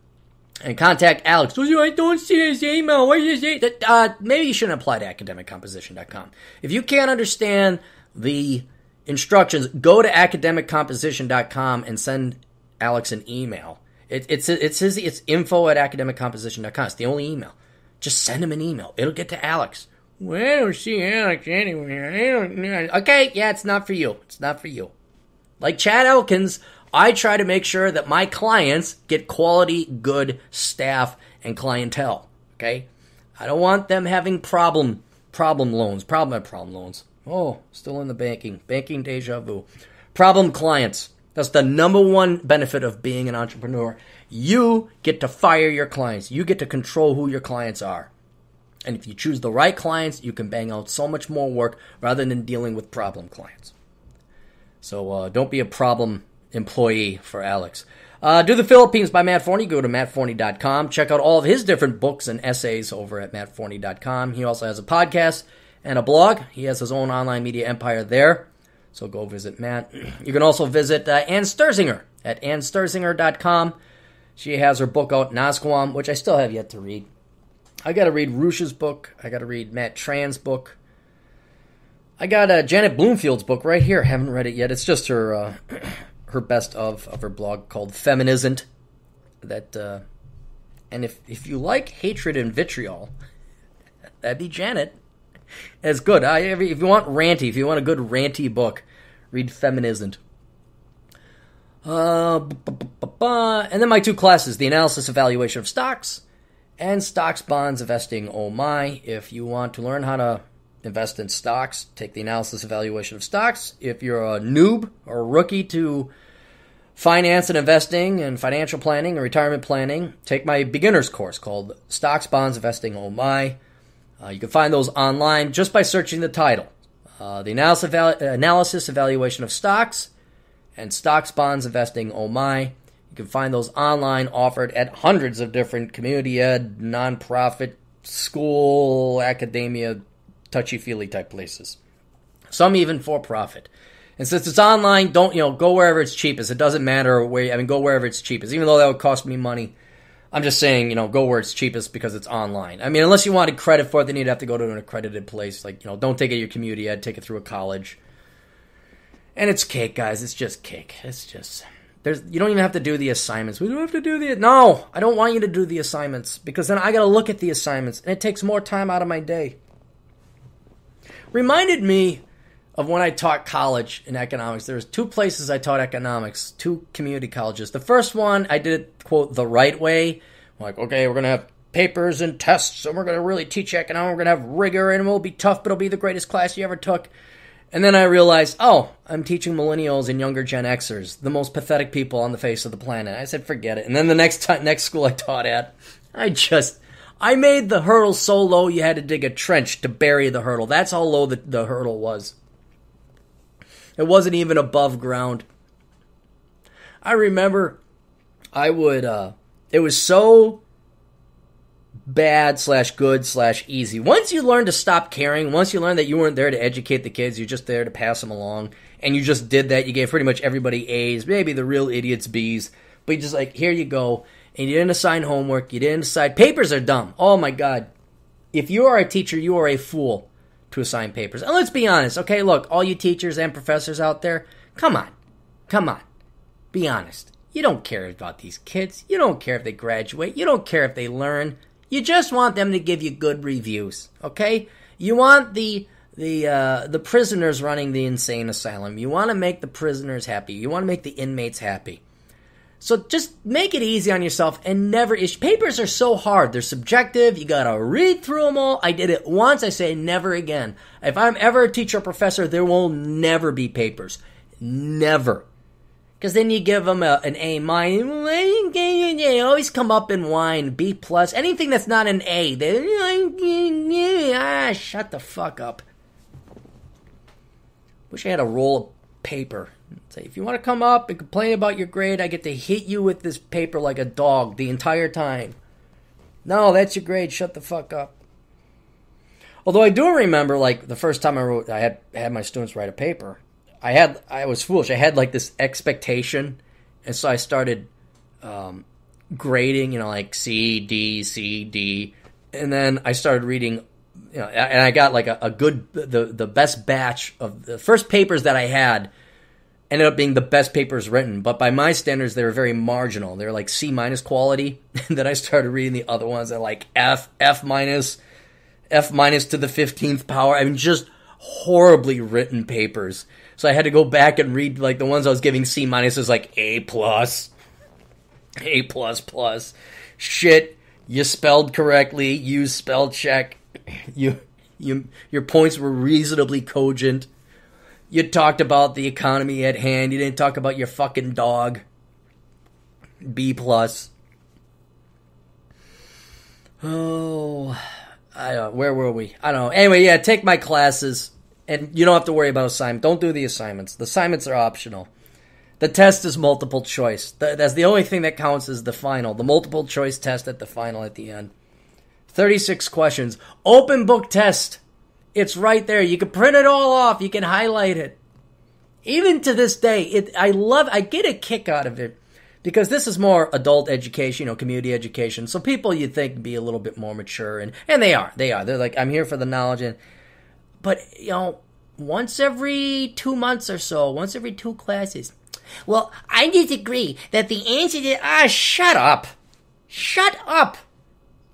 [SPEAKER 3] and contact Alex. I don't see his email. What is it? Maybe you shouldn't apply to academiccomposition.com. If you can't understand the instructions, go to academiccomposition.com and send Alex an email. It's info at academiccomposition.com. It's the only email. Just send him an email. It'll get to Alex. Well, I don't see Alex anywhere. Okay, yeah, it's not for you. It's not for you. Like Chad Elkins, I try to make sure that my clients get quality, good staff and clientele. Okay? I don't want them having problem loans. Oh, still in the banking deja vu. Problem clients. That's the number one benefit of being an entrepreneur. You get to fire your clients. You get to control who your clients are. And if you choose the right clients, you can bang out so much more work rather than dealing with problem clients. So don't be a problem employee for Alex. Do the Philippines by Matt Forney. Go to mattforney.com. Check out all of his different books and essays over at mattforney.com. He also has a podcast and a blog. He has his own online media empire there. So go visit Matt. You can also visit Ann Sturzinger at annsturzinger.com. She has her book out, Nazquam, which I still have yet to read. I got to read Rush's book. I got to read Matt Tran's book. I got Janet Bloomfield's book right here. Haven't read it yet. It's just her her best of her blog called Feminisn't. And if you like hatred and vitriol, that'd be Janet. It's good. If you want ranty, if you want a good ranty book, read Feminisn't. And then my two classes, the analysis evaluation of stocks and stocks, bonds, investing, oh my. If you want to learn how to invest in stocks, take the analysis evaluation of stocks. If you're a noob or a rookie to finance and investing and financial planning and retirement planning, take my beginner's course called Stocks, Bonds, Investing, oh my. You can find those online just by searching the title. The analysis evaluation of stocks and stocks, bonds, investing, oh my. You can find those online, offered at hundreds of different community ed, nonprofit, school, academia touchy-feely type places. Some even for-profit. And since it's online, don't, go wherever it's cheapest. It doesn't matter where, go wherever it's cheapest. Even though that would cost me money, I'm just saying, go where it's cheapest because it's online. I mean, unless you wanted credit for it, then you'd have to go to an accredited place. Like, don't take it at your community ed, take it through a college. And it's cake, guys. It's just cake. It's just, you don't even have to do the assignments. We don't have to do no, I don't want you to do the assignments because then I got to look at the assignments and it takes more time out of my day. Reminded me of when I taught college in economics. There's 2 places I taught economics, 2 community colleges. The first one, I did it, quote, the right way. Like, okay, we're going to have papers and tests, and we're going to really teach economics. We're going to have rigor, and it will be tough, but it'll be the greatest class you ever took. And then I realized, I'm teaching millennials and younger Gen Xers, the most pathetic people on the face of the planet. I said, forget it. And then the next school I taught at, I made the hurdle so low you had to dig a trench to bury the hurdle. That's how low the hurdle was. It wasn't even above ground. I remember it was so bad / good / easy. Once you learn to stop caring, once you learn that you weren't there to educate the kids, you're just there to pass them along, and you just did that, you gave pretty much everybody A's, maybe the real idiots B's, but you just like, here you go, and you didn't assign homework, you didn't assign, papers are dumb. Oh my God. If you are a teacher, you are a fool to assign papers. And let's be honest, okay, look, all you teachers and professors out there, come on, be honest. You don't care about these kids. You don't care if they graduate. You don't care if they learn. You just want them to give you good reviews, okay? You want the prisoners running the insane asylum. You want to make the prisoners happy. You want to make the inmates happy. So just make it easy on yourself and never issue. Papers are so hard. They're subjective. You got to read through them all. I did it once. I say never again. If I'm ever a teacher or professor, there will never be papers. Never. Because then you give them an A minus. They always come up in whine. B plus. Anything that's not an A. Shut the fuck up. Wish I had a roll of paper. Say, if you want to come up and complain about your grade, I get to hit you with this paper like a dog the entire time. No, that's your grade. Shut the fuck up. Although I do remember, like, the first time I had my students write a paper, I was foolish. I had, like, this expectation, and so I started grading, like C, D, C, D, and then I started reading, and I got, like, a good, the best batch of the first papers that I had ended up being the best papers written, but by my standards, they were very marginal. They were like C minus quality. And then I started reading the other ones that like F minus to the 15th power. I mean, just horribly written papers. So I had to go back and read like the ones I was giving C minus was like A plus. Shit, you spelled correctly. Use spell check. Your points were reasonably cogent. You talked about the economy at hand. You didn't talk about your fucking dog. B plus. Oh, where were we? I don't know. Anyway, yeah, take my classes, and you don't have to worry about assignments. Don't do the assignments. The assignments are optional. The test is multiple choice. That's the only thing that counts is the final. The multiple choice test at the final at the end. 36 questions. Open book test. It's right there. You can print it all off. You can highlight it. Even to this day, I get a kick out of it because this is more adult education, community education. So people you'd think be a little bit more mature, and they are. They're like, I'm here for the knowledge. But, once every 2 months or so, once every 2 classes. Well, I disagree that the answer to, shut up. Shut up.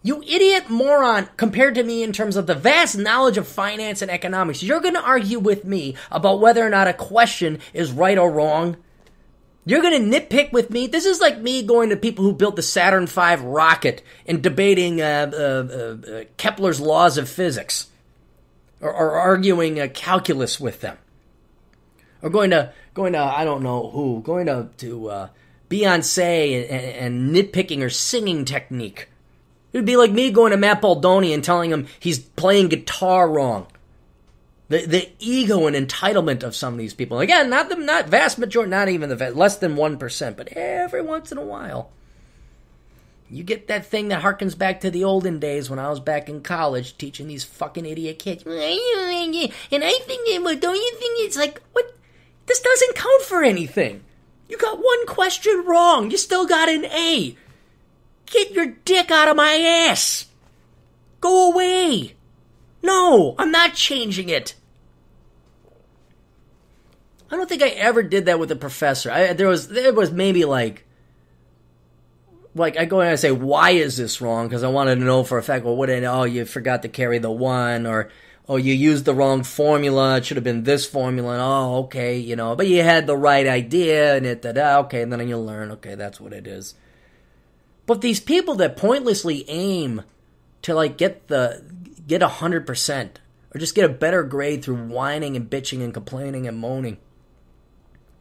[SPEAKER 3] You idiot moron, compared to me in terms of the vast knowledge of finance and economics, you're going to argue with me about whether or not a question is right or wrong? You're going to nitpick with me? This is like me going to people who built the Saturn V rocket and debating Kepler's laws of physics. Or arguing calculus with them. Or going to I don't know who, going to Beyonce and nitpicking her singing technique. It would be like me going to Matt Baldoni and telling him he's playing guitar wrong. The ego and entitlement of some of these people. Again, not vast majority, not even less than 1%, but every once in a while. You get that thing that harkens back to the olden days when I was back in college teaching these fucking idiot kids. And I think, don't you think it's like, what? This doesn't count for anything. You got one question wrong. You still got an A. Get your dick out of my ass. Go away. No, I'm not changing it. I don't think I ever did that with a professor. There was maybe like I go in and I say, why is this wrong? Because I wanted to know for a fact, well, you forgot to carry the 1, or, oh, you used the wrong formula, it should have been this formula, and oh, okay, but you had the right idea, and okay, and then you learn, okay, that's what it is. But these people that pointlessly aim to, like, get 100%, or just get a better grade through whining and bitching and complaining and moaning.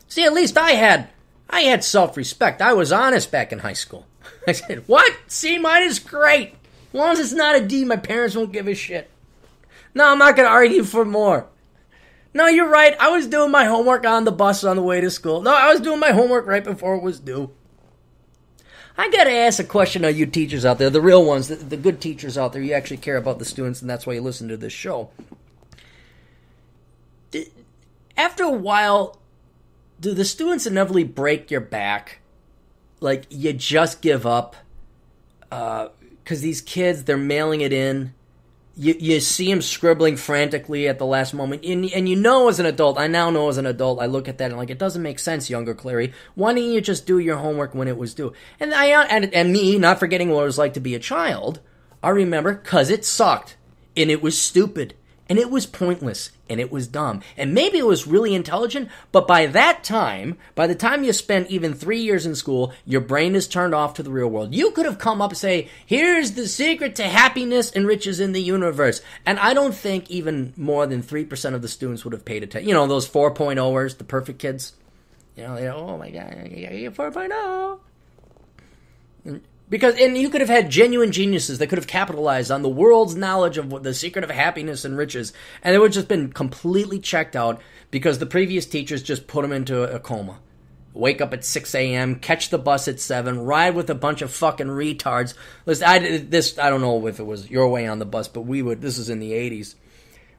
[SPEAKER 3] See, at least I had self-respect. I was honest back in high school. I said, what? C- is great. As long as it's not a D, my parents won't give a shit. No, I'm not going to argue for more. No, you're right. I was doing my homework on the bus on the way to school. No, I was doing my homework right before it was due. I got to ask a question of you teachers out there, the real ones, the good teachers out there. You actually care about the students, and that's why you listen to this show. After a while, do the students inevitably break your back? Like, you just give up? Because these kids, they're mailing it in. You see them scribbling frantically at the last moment. And as an adult, I now know as an adult, I look at that and like, it doesn't make sense, younger Clarey. Why didn't you just do your homework when it was due? And and me, not forgetting what it was like to be a child, I remember, because it sucked. And it was stupid. And it was pointless, and it was dumb. And maybe it was really intelligent, but by the time you spend even 3 years in school, your brain is turned off to the real world. You could have come up and say, here's the secret to happiness and riches in the universe. And I don't think even more than 3% of the students would have paid attention. Those 4.0ers, the perfect kids. Oh my God, you're 4.0. And you could have had genuine geniuses that could have capitalized on the world's knowledge of the secret of happiness and riches, and they would have just been completely checked out because the previous teachers just put them into a coma. Wake up at 6 a.m., catch the bus at 7, ride with a bunch of fucking retards. Listen, I don't know if it was your way on the bus, but this is in the 80s.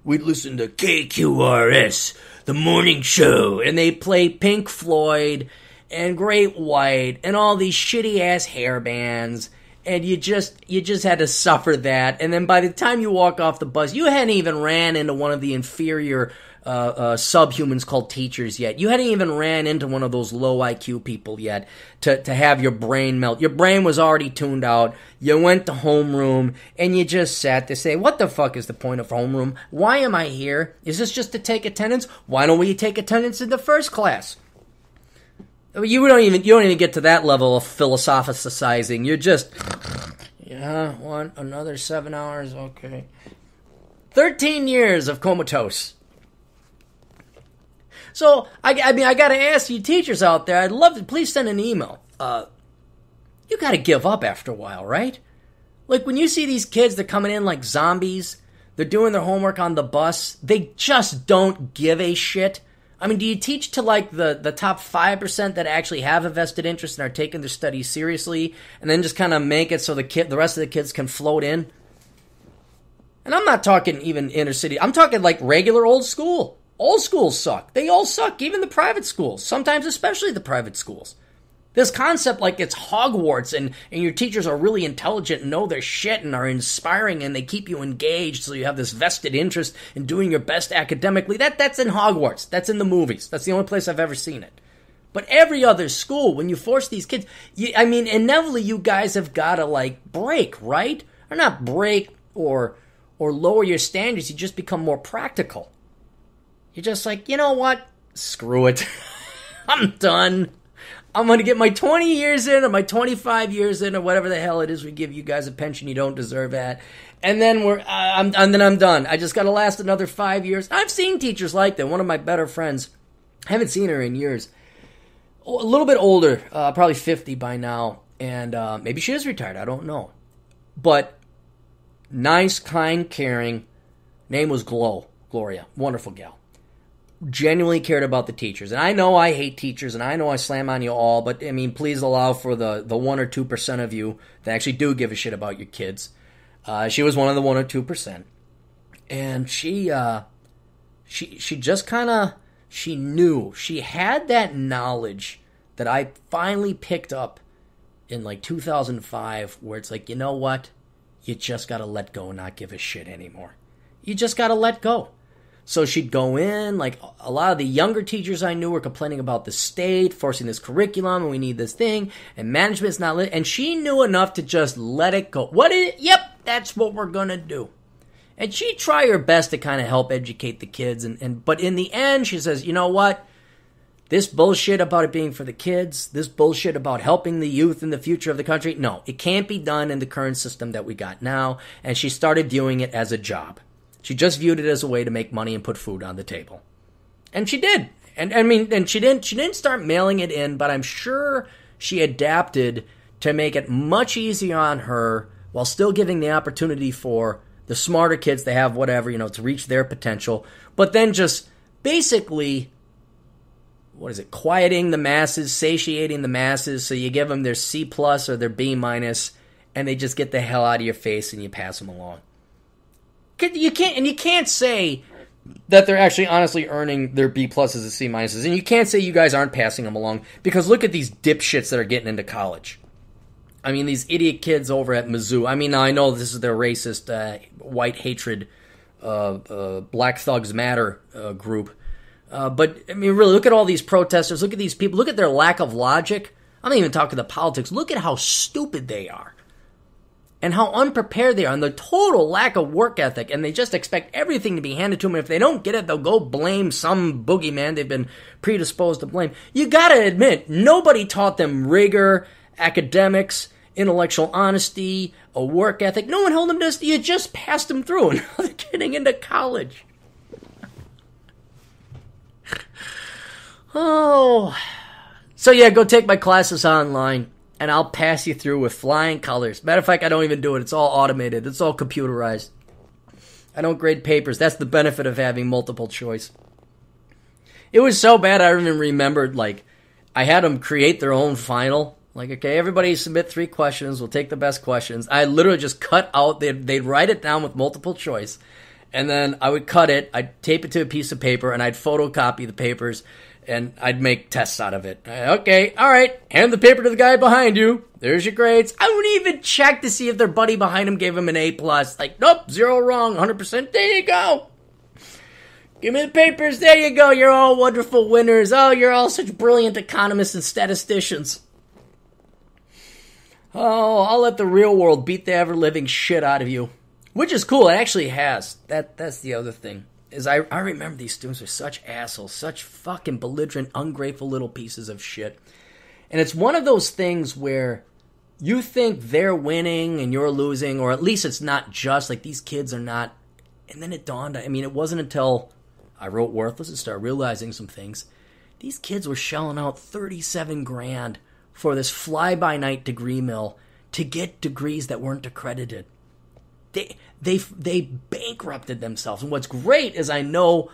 [SPEAKER 3] We'd listen to KQRS, the morning show, and they play Pink Floyd and Great White, and all these shitty-ass hair bands, and you just had to suffer that, and then by the time you walk off the bus, you hadn't even ran into one of the inferior subhumans called teachers yet. You hadn't even ran into one of those low IQ people yet to have your brain melt. Your brain was already tuned out. You went to homeroom, and you just sat to say, what the fuck is the point of homeroom? Why am I here? Is this just to take attendance? Why don't we take attendance in the first class? You don't even get to that level of philosophicizing. You're just, want another 7 hours? Okay. 13 years of comatose. So, I got to ask you teachers out there, I'd love to, please send an email. You got to give up after a while, right? Like, when you see these kids, they're coming in like zombies, they're doing their homework on the bus, they just don't give a shit. I mean, do you teach to, like, the top 5% that actually have a vested interest and are taking their studies seriously, and then just kind of make it so the rest of the kids can float in? And I'm not talking even inner city. I'm talking, like, regular old school. All schools suck. They all suck, even the private schools. Sometimes especially the private schools. This concept like it's Hogwarts and your teachers are really intelligent and know their shit and are inspiring and they keep you engaged so you have this vested interest in doing your best academically. That's in Hogwarts. That's in the movies. That's the only place I've ever seen it. But every other school, when you force these kids, inevitably you guys have got to like break, right? Or not break or lower your standards. You just become more practical. You're just like, you know what? Screw it. I'm done. I'm going to get my 20 years in or my 25 years in or whatever the hell it is we give you guys a pension you don't deserve at. And then I'm done. I just got to last another 5 years. I've seen teachers like that. One of my better friends, I haven't seen her in years. A little bit older, probably 50 by now. And maybe she is retired. I don't know. But nice, kind, caring. Name was Gloria. Wonderful gal. genuinely cared about the teachers. And I know I hate teachers, and I know I slam on you all, but, I mean, please allow for the 1 or 2% of you that actually do give a shit about your kids. She was one of the 1 or 2%. And she just kind of, she knew. She had that knowledge that I finally picked up in like 2005, where it's like, you know what? You just got to let go and not give a shit anymore. You just got to let go. So she'd go in, like a lot of the younger teachers I knew were complaining about the state, forcing this curriculum, and we need this thing, and management's not and she knew enough to just let it go. Yep, that's what we're going to do. And she'd try her best to kind of help educate the kids, but in the end, she says, you know what? This bullshit about it being for the kids, this bullshit about helping the youth in the future of the country, no, it can't be done in the current system that we got now, and she started viewing it as a job. She just viewed it as a way to make money and put food on the table. And she did. And she didn't start mailing it in, but I'm sure she adapted to make it much easier on her while still giving the opportunity for the smarter kids to have whatever, to reach their potential. But then just basically, quieting the masses, satiating the masses, so you give them their C+ or their B-, and they just get the hell out of your face and you pass them along. You can't say that they're actually honestly earning their B+ and C-, and you can't say you guys aren't passing them along, because look at these dipshits that are getting into college. I mean, these idiot kids over at Mizzou. I mean, now I know this is their racist, white hatred, Black Thugs Matter group, but I mean, really, look at all these protesters. Look at these people. Look at their lack of logic. I'm not even talking the politics. Look at how stupid they are. And how unprepared they are, and the total lack of work ethic, and they just expect everything to be handed to them. If they don't get it, they'll go blame some boogeyman they've been predisposed to blame. You gotta admit, nobody taught them rigor, academics, intellectual honesty, a work ethic. No one held them to this. You just passed them through, and now they're getting into college. Oh. So yeah, go take my classes online. And I'll pass you through with flying colors. Matter of fact, I don't even do it. It's all automated. It's all computerized. I don't grade papers. That's the benefit of having multiple choice. It was so bad I even remembered, I had them create their own final. Okay, everybody submit 3 questions. We'll take the best questions. I literally just cut out. They'd write it down with multiple choice. And then I would cut it. I'd tape it to a piece of paper, and I'd photocopy the papers. And I'd make tests out of it. Okay, all right, hand the paper to the guy behind you. There's your grades. I wouldn't even check to see if their buddy behind him gave him an A+. Nope, 0 wrong, 100%. There you go. Give me the papers. There you go. You're all wonderful winners. Oh, you're all such brilliant economists and statisticians. Oh, I'll let the real world beat the ever-living shit out of you. Which is cool. It actually has. That's the other thing. I remember these students were such assholes, such fucking belligerent, ungrateful little pieces of shit. And it's one of those things where you think they're winning and you're losing, or at least it's not just these kids are not. And then it dawned, it wasn't until I wrote Worthless and started realizing some things. These kids were shelling out $37,000 for this fly-by-night degree mill to get degrees that weren't accredited. They bankrupted themselves. And what's great is I know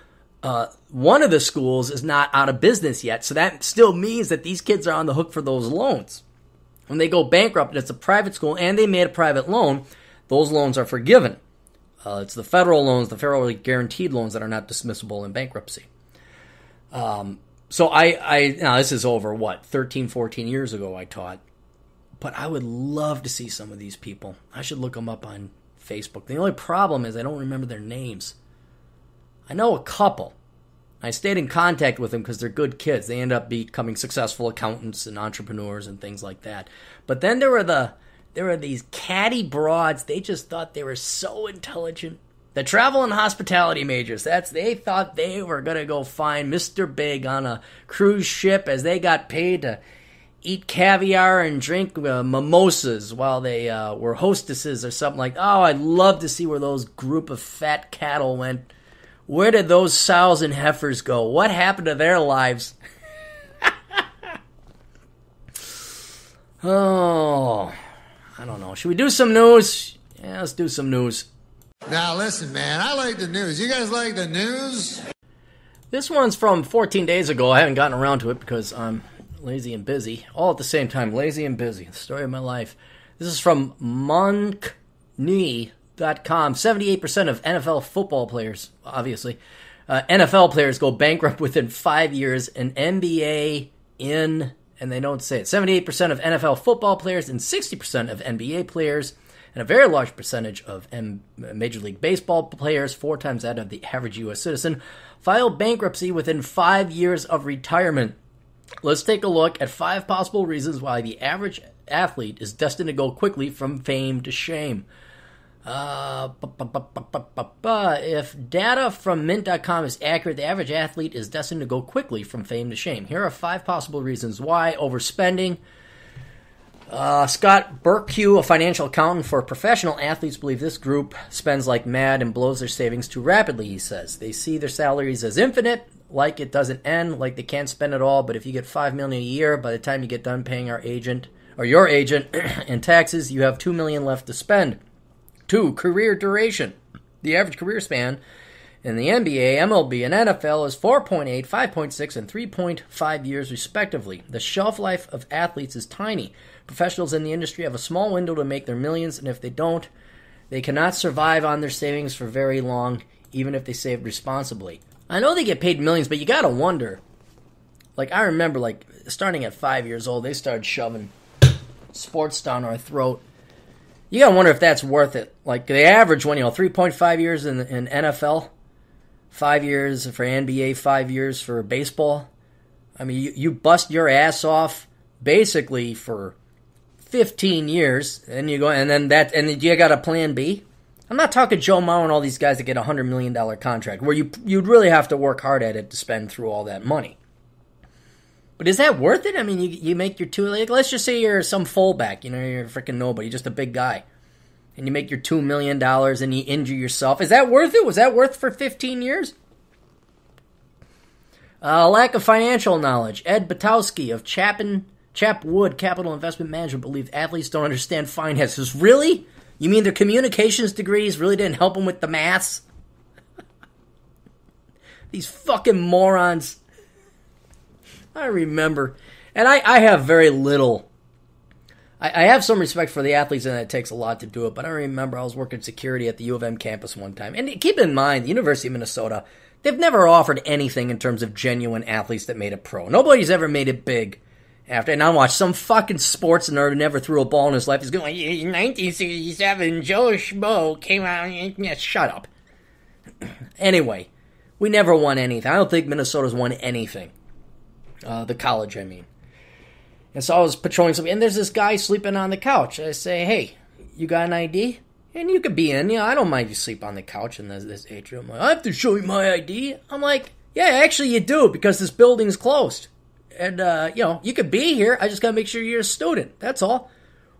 [SPEAKER 3] one of the schools is not out of business yet, so that still means that these kids are on the hook for those loans. When they go bankrupt, it's a private school, and they made a private loan, those loans are forgiven. It's the federal loans, the federally guaranteed loans that are not dismissible in bankruptcy. So now this is over, 13, 14 years ago I taught. But I would love to see some of these people. I should look them up on Facebook. The only problem is I don't remember their names. I know a couple. I stayed in contact with them because they're good kids. They end up becoming successful accountants and entrepreneurs and things like that. But then there were these catty broads. They just thought they were so intelligent. The travel and hospitality majors. They thought they were gonna go find Mr. Big on a cruise ship as they got paid to eat caviar and drink mimosas while they were hostesses or something like that. Oh, I'd love to see where those group of fat cattle went. Where did those sows and heifers go? What happened to their lives? Oh, I don't know. Should we do some news? Yeah, let's do some news.
[SPEAKER 4] Now listen, man, I like the news. You guys like the news?
[SPEAKER 3] This one's from 14 days ago. I haven't gotten around to it because I'm lazy and busy. All at the same time, lazy and busy. The story of my life. This is from monkney.com. 78% of NFL football players, obviously, NFL players go bankrupt within 5 years. And NBA and they don't say it, 78% of NFL football players and 60% of NBA players, and a very large percentage of Major League Baseball players, 4 times that of the average U.S. citizen, file bankruptcy within 5 years of retirement. Let's take a look at 5 possible reasons why the average athlete is destined to go quickly from fame to shame. If data from Mint.com is accurate, the average athlete is destined to go quickly from fame to shame. Here are 5 possible reasons why. Overspending. Scott Burkew, a financial accountant for professional athletes, believes this group spends like mad and blows their savings too rapidly, he says. They see their salaries as infinite, like it doesn't end, like they can't spend it all, but if you get $5 million a year, by the time you get done paying our agent, or your agent, and taxes, you have $2 million left to spend. 2, career duration. The average career span in the NBA, MLB, and NFL is 4.8, 5.6, and 3.5 years, respectively. The shelf life of athletes is tiny. Professionals in the industry have a small window to make their millions, and if they don't, they cannot survive on their savings for very long, even if they save responsibly. I know they get paid millions, but you gotta wonder. Like, I remember, like, starting at 5 years old, they started shoving sports down our throat. You gotta wonder if that's worth it. Like, the average one, 3.5 years in NFL, 5 years for NBA, 5 years for baseball. I mean, you bust your ass off basically for 15 years, and you go, and then you got a plan B. I'm not talking Joe Mauer and all these guys that get a $100 million contract, where you'd really have to work hard at it to spend through all that money. But is that worth it? I mean, you make your like, let's just say you're some fullback, you're freaking nobody, just a big guy, and you make your $2 million and you injure yourself. Is that worth it? Was that worth for 15 years? Lack of financial knowledge. Ed Batowski of Chapwood Capital Investment Management believes athletes don't understand finances. Really? You mean their communications degrees really didn't help them with the maths? These fucking morons. I remember. And I have very little. I have some respect for the athletes, and it takes a lot to do it. But I remember I was working security at the U of M campus one time. And keep in mind, the University of Minnesota, they've never offered anything in terms of genuine athletes that made it pro. Nobody's ever made it big. And I watched some fucking sports nerd who never threw a ball in his life. He's going, in 1967, Joe Schmo came out. Yeah, shut up. Anyway, we never won anything. I don't think Minnesota's won anything. The college, I mean. And so I was patrolling something, and there's this guy sleeping on the couch. I say, hey, you got an ID? And you could be in. I don't mind you sleep on the couch in this atrium. I'm like, I have to show you my ID. I'm like, yeah, actually you do, because this building's closed. And, you could be here. I just got to make sure you're a student. That's all.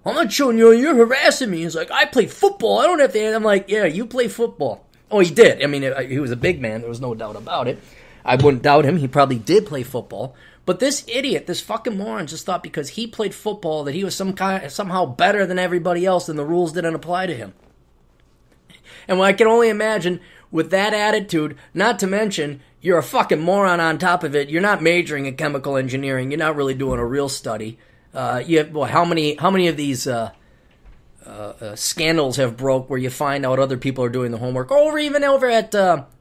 [SPEAKER 3] I'm not showing you. You're harassing me. He's like, I play football. I don't have to. I'm like, yeah, you play football. Oh, he did. I mean, he was a big man. There was no doubt about it. I wouldn't doubt him. He probably did play football. But this idiot, this fucking moron, just thought because he played football that he was somehow better than everybody else and the rules didn't apply to him. And I can only imagine with that attitude, not to mention, you're a fucking moron on top of it. You're not majoring in chemical engineering. You're not really doing a real study. How many of these scandals have broke where you find out other people are doing the homework? Or even over at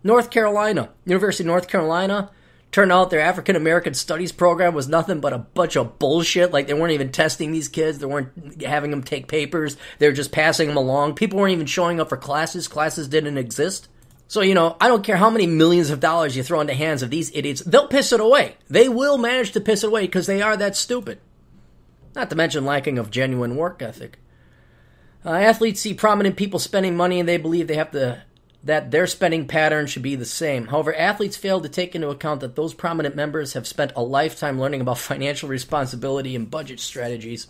[SPEAKER 3] North Carolina, University of North Carolina, turned out their African American Studies program was nothing but a bunch of bullshit. Like, they weren't even testing these kids. They weren't having them take papers. They were just passing them along. People weren't even showing up for classes. Classes didn't exist. So, I don't care how many millions of dollars you throw in the hands of these idiots. They'll piss it away. They will manage to piss it away because they are that stupid. Not to mention lacking of genuine work ethic. Athletes see prominent people spending money and they believe that their spending pattern should be the same. However, athletes fail to take into account that those prominent members have spent a lifetime learning about financial responsibility and budget strategies.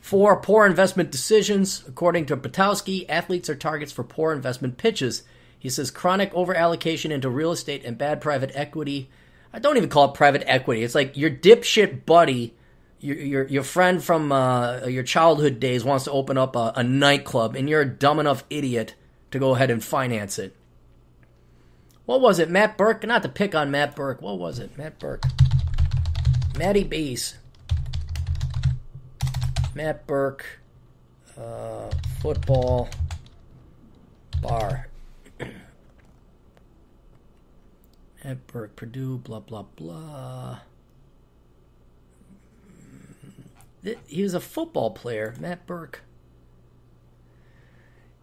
[SPEAKER 3] 4, poor investment decisions. According to Patowski, athletes are targets for poor investment pitches. He says chronic overallocation into real estate and bad private equity. I don't even call it private equity. It's like your dipshit buddy, your friend from your childhood days wants to open up a nightclub, and you're a dumb enough idiot to go ahead and finance it. What was it? Matt Burke? Not to pick on Matt Burke. What was it? Matt Burke. Matty B's. Matt Burke. Football. Bar. Matt Burke. Purdue. Blah, blah, blah. He was a football player. Matt Burke.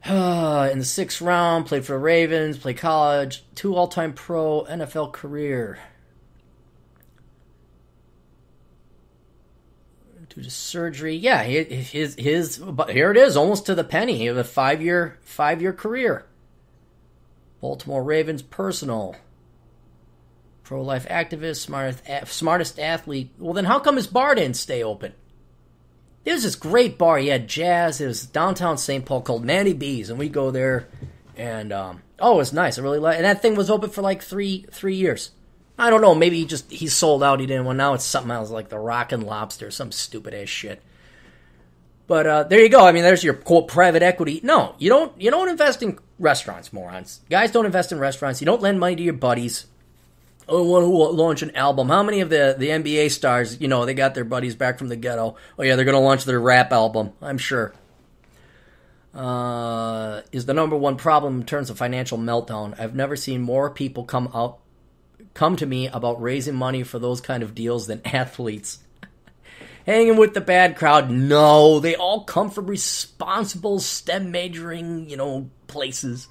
[SPEAKER 3] In the 6th round, played for the Ravens, played college, 2 all-time pro, NFL career. Due to surgery, yeah, his here it is, almost to the penny. He had a 5-year career. Baltimore Ravens personal, pro-life activist, smartest athlete. Well, then how come his bar didn't stay open? There's this great bar. He had jazz. It was downtown St. Paul called Matty B's, and we go there, and it was nice. I really liked it. And that thing was open for like three years. I don't know. Maybe he sold out. He didn't want. Now it's something else like the Rockin' Lobster, some stupid ass shit. But there you go. I mean, there's your quote private equity. No, you don't invest in restaurants, morons. Guys don't invest in restaurants. You don't lend money to your buddies. Oh, want to launch an album. How many of the NBA stars, they got their buddies back from the ghetto? Oh, yeah, they're going to launch their rap album, I'm sure. Is the number one problem in terms of financial meltdown. I've never seen more people come to me about raising money for those kind of deals than athletes. Hanging with the bad crowd. No, they all come from responsible STEM majoring, places.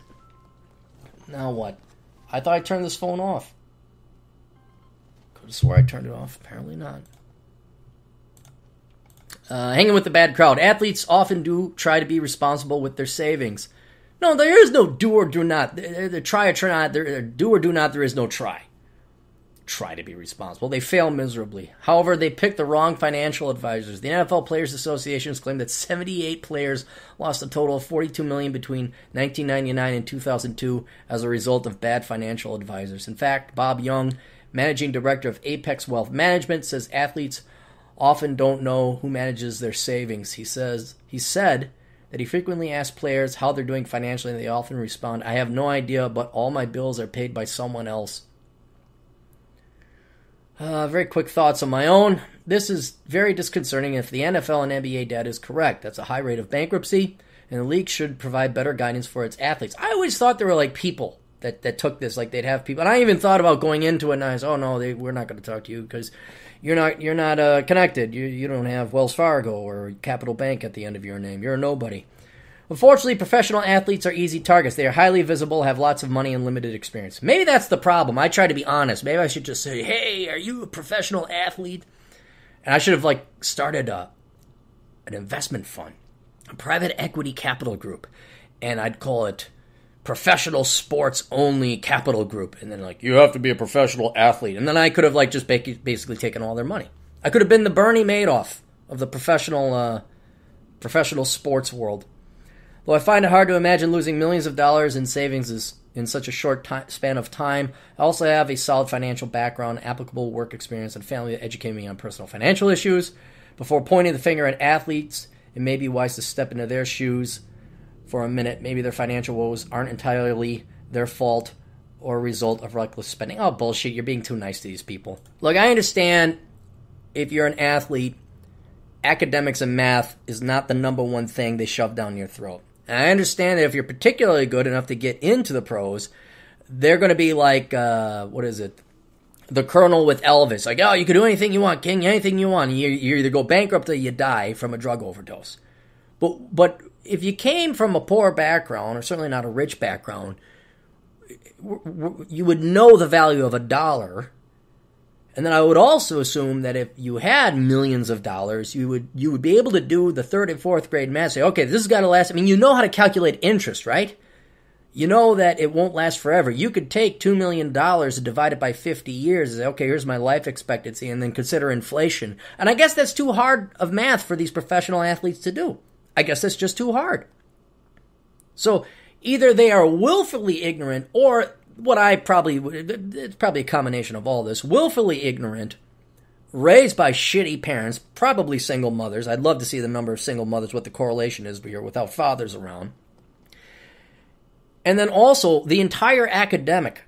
[SPEAKER 3] Now what? I thought I turned this phone off. I swear I turned it off. Apparently not. Hanging with the bad crowd. Athletes often do try to be responsible with their savings. No, there is no do or do not. There try or try not. There do or do not. There is no try. Try to be responsible. They fail miserably. However, they pick the wrong financial advisors. The NFL Players Association has claimed that 78 players lost a total of $42 million between 1999 and 2002 as a result of bad financial advisors. In fact, Bob Young, managing director of Apex Wealth Management, says athletes often don't know who manages their savings. He said that he frequently asks players how they're doing financially, and they often respond, "I have no idea, but all my bills are paid by someone else." Very quick thoughts on my own. This is very disconcerting if the NFL and NBA data is correct. That's a high rate of bankruptcy, and the league should provide better guidance for its athletes. I always thought there were like people that took this, like they'd have people, and I even thought about going into it, and I was, oh no, we're not going to talk to you because you're not connected. You don't have Wells Fargo or Capital Bank at the end of your name. You're a nobody. Unfortunately, professional athletes are easy targets. They are highly visible, have lots of money, and limited experience. Maybe that's the problem. I try to be honest. Maybe I should just say, hey, are you a professional athlete? And I should have started an investment fund, a private equity capital group, and I'd call it Professional Sports Only Capital Group. And then you have to be a professional athlete. And then I could have just basically taken all their money. I could have been the Bernie Madoff of the professional sports world. Though I find it hard to imagine losing millions of dollars in savings in such a short span of time, I also have a solid financial background, applicable work experience, and family that educate me on personal financial issues. Before pointing the finger at athletes, it may be wise to step into their shoes for a minute. Maybe their financial woes aren't entirely their fault or a result of reckless spending. Oh, bullshit, you're being too nice to these people. Look, I understand if you're an athlete, academics and math is not the number one thing they shove down your throat. And I understand that if you're particularly good enough to get into the pros, they're going to be like, the Colonel with Elvis. Like, oh, you can do anything you want, King, anything you want. You either go bankrupt or you die from a drug overdose. But if you came from a poor background, or certainly not a rich background, you would know the value of a dollar. And then I would also assume that if you had millions of dollars, you would be able to do the 3rd and 4th grade math. Say, okay, this has got to last. I mean, you know how to calculate interest, right? You know that it won't last forever. You could take $2 million and divide it by 50 years and say, okay, here's my life expectancy, and then consider inflation. And I guess that's too hard of math for these professional athletes to do. I guess that's just too hard. So either they are willfully ignorant, or it's probably a combination of all this, willfully ignorant, raised by shitty parents, probably single mothers. I'd love to see the number of single mothers, what the correlation is here without fathers around. And then also the entire academic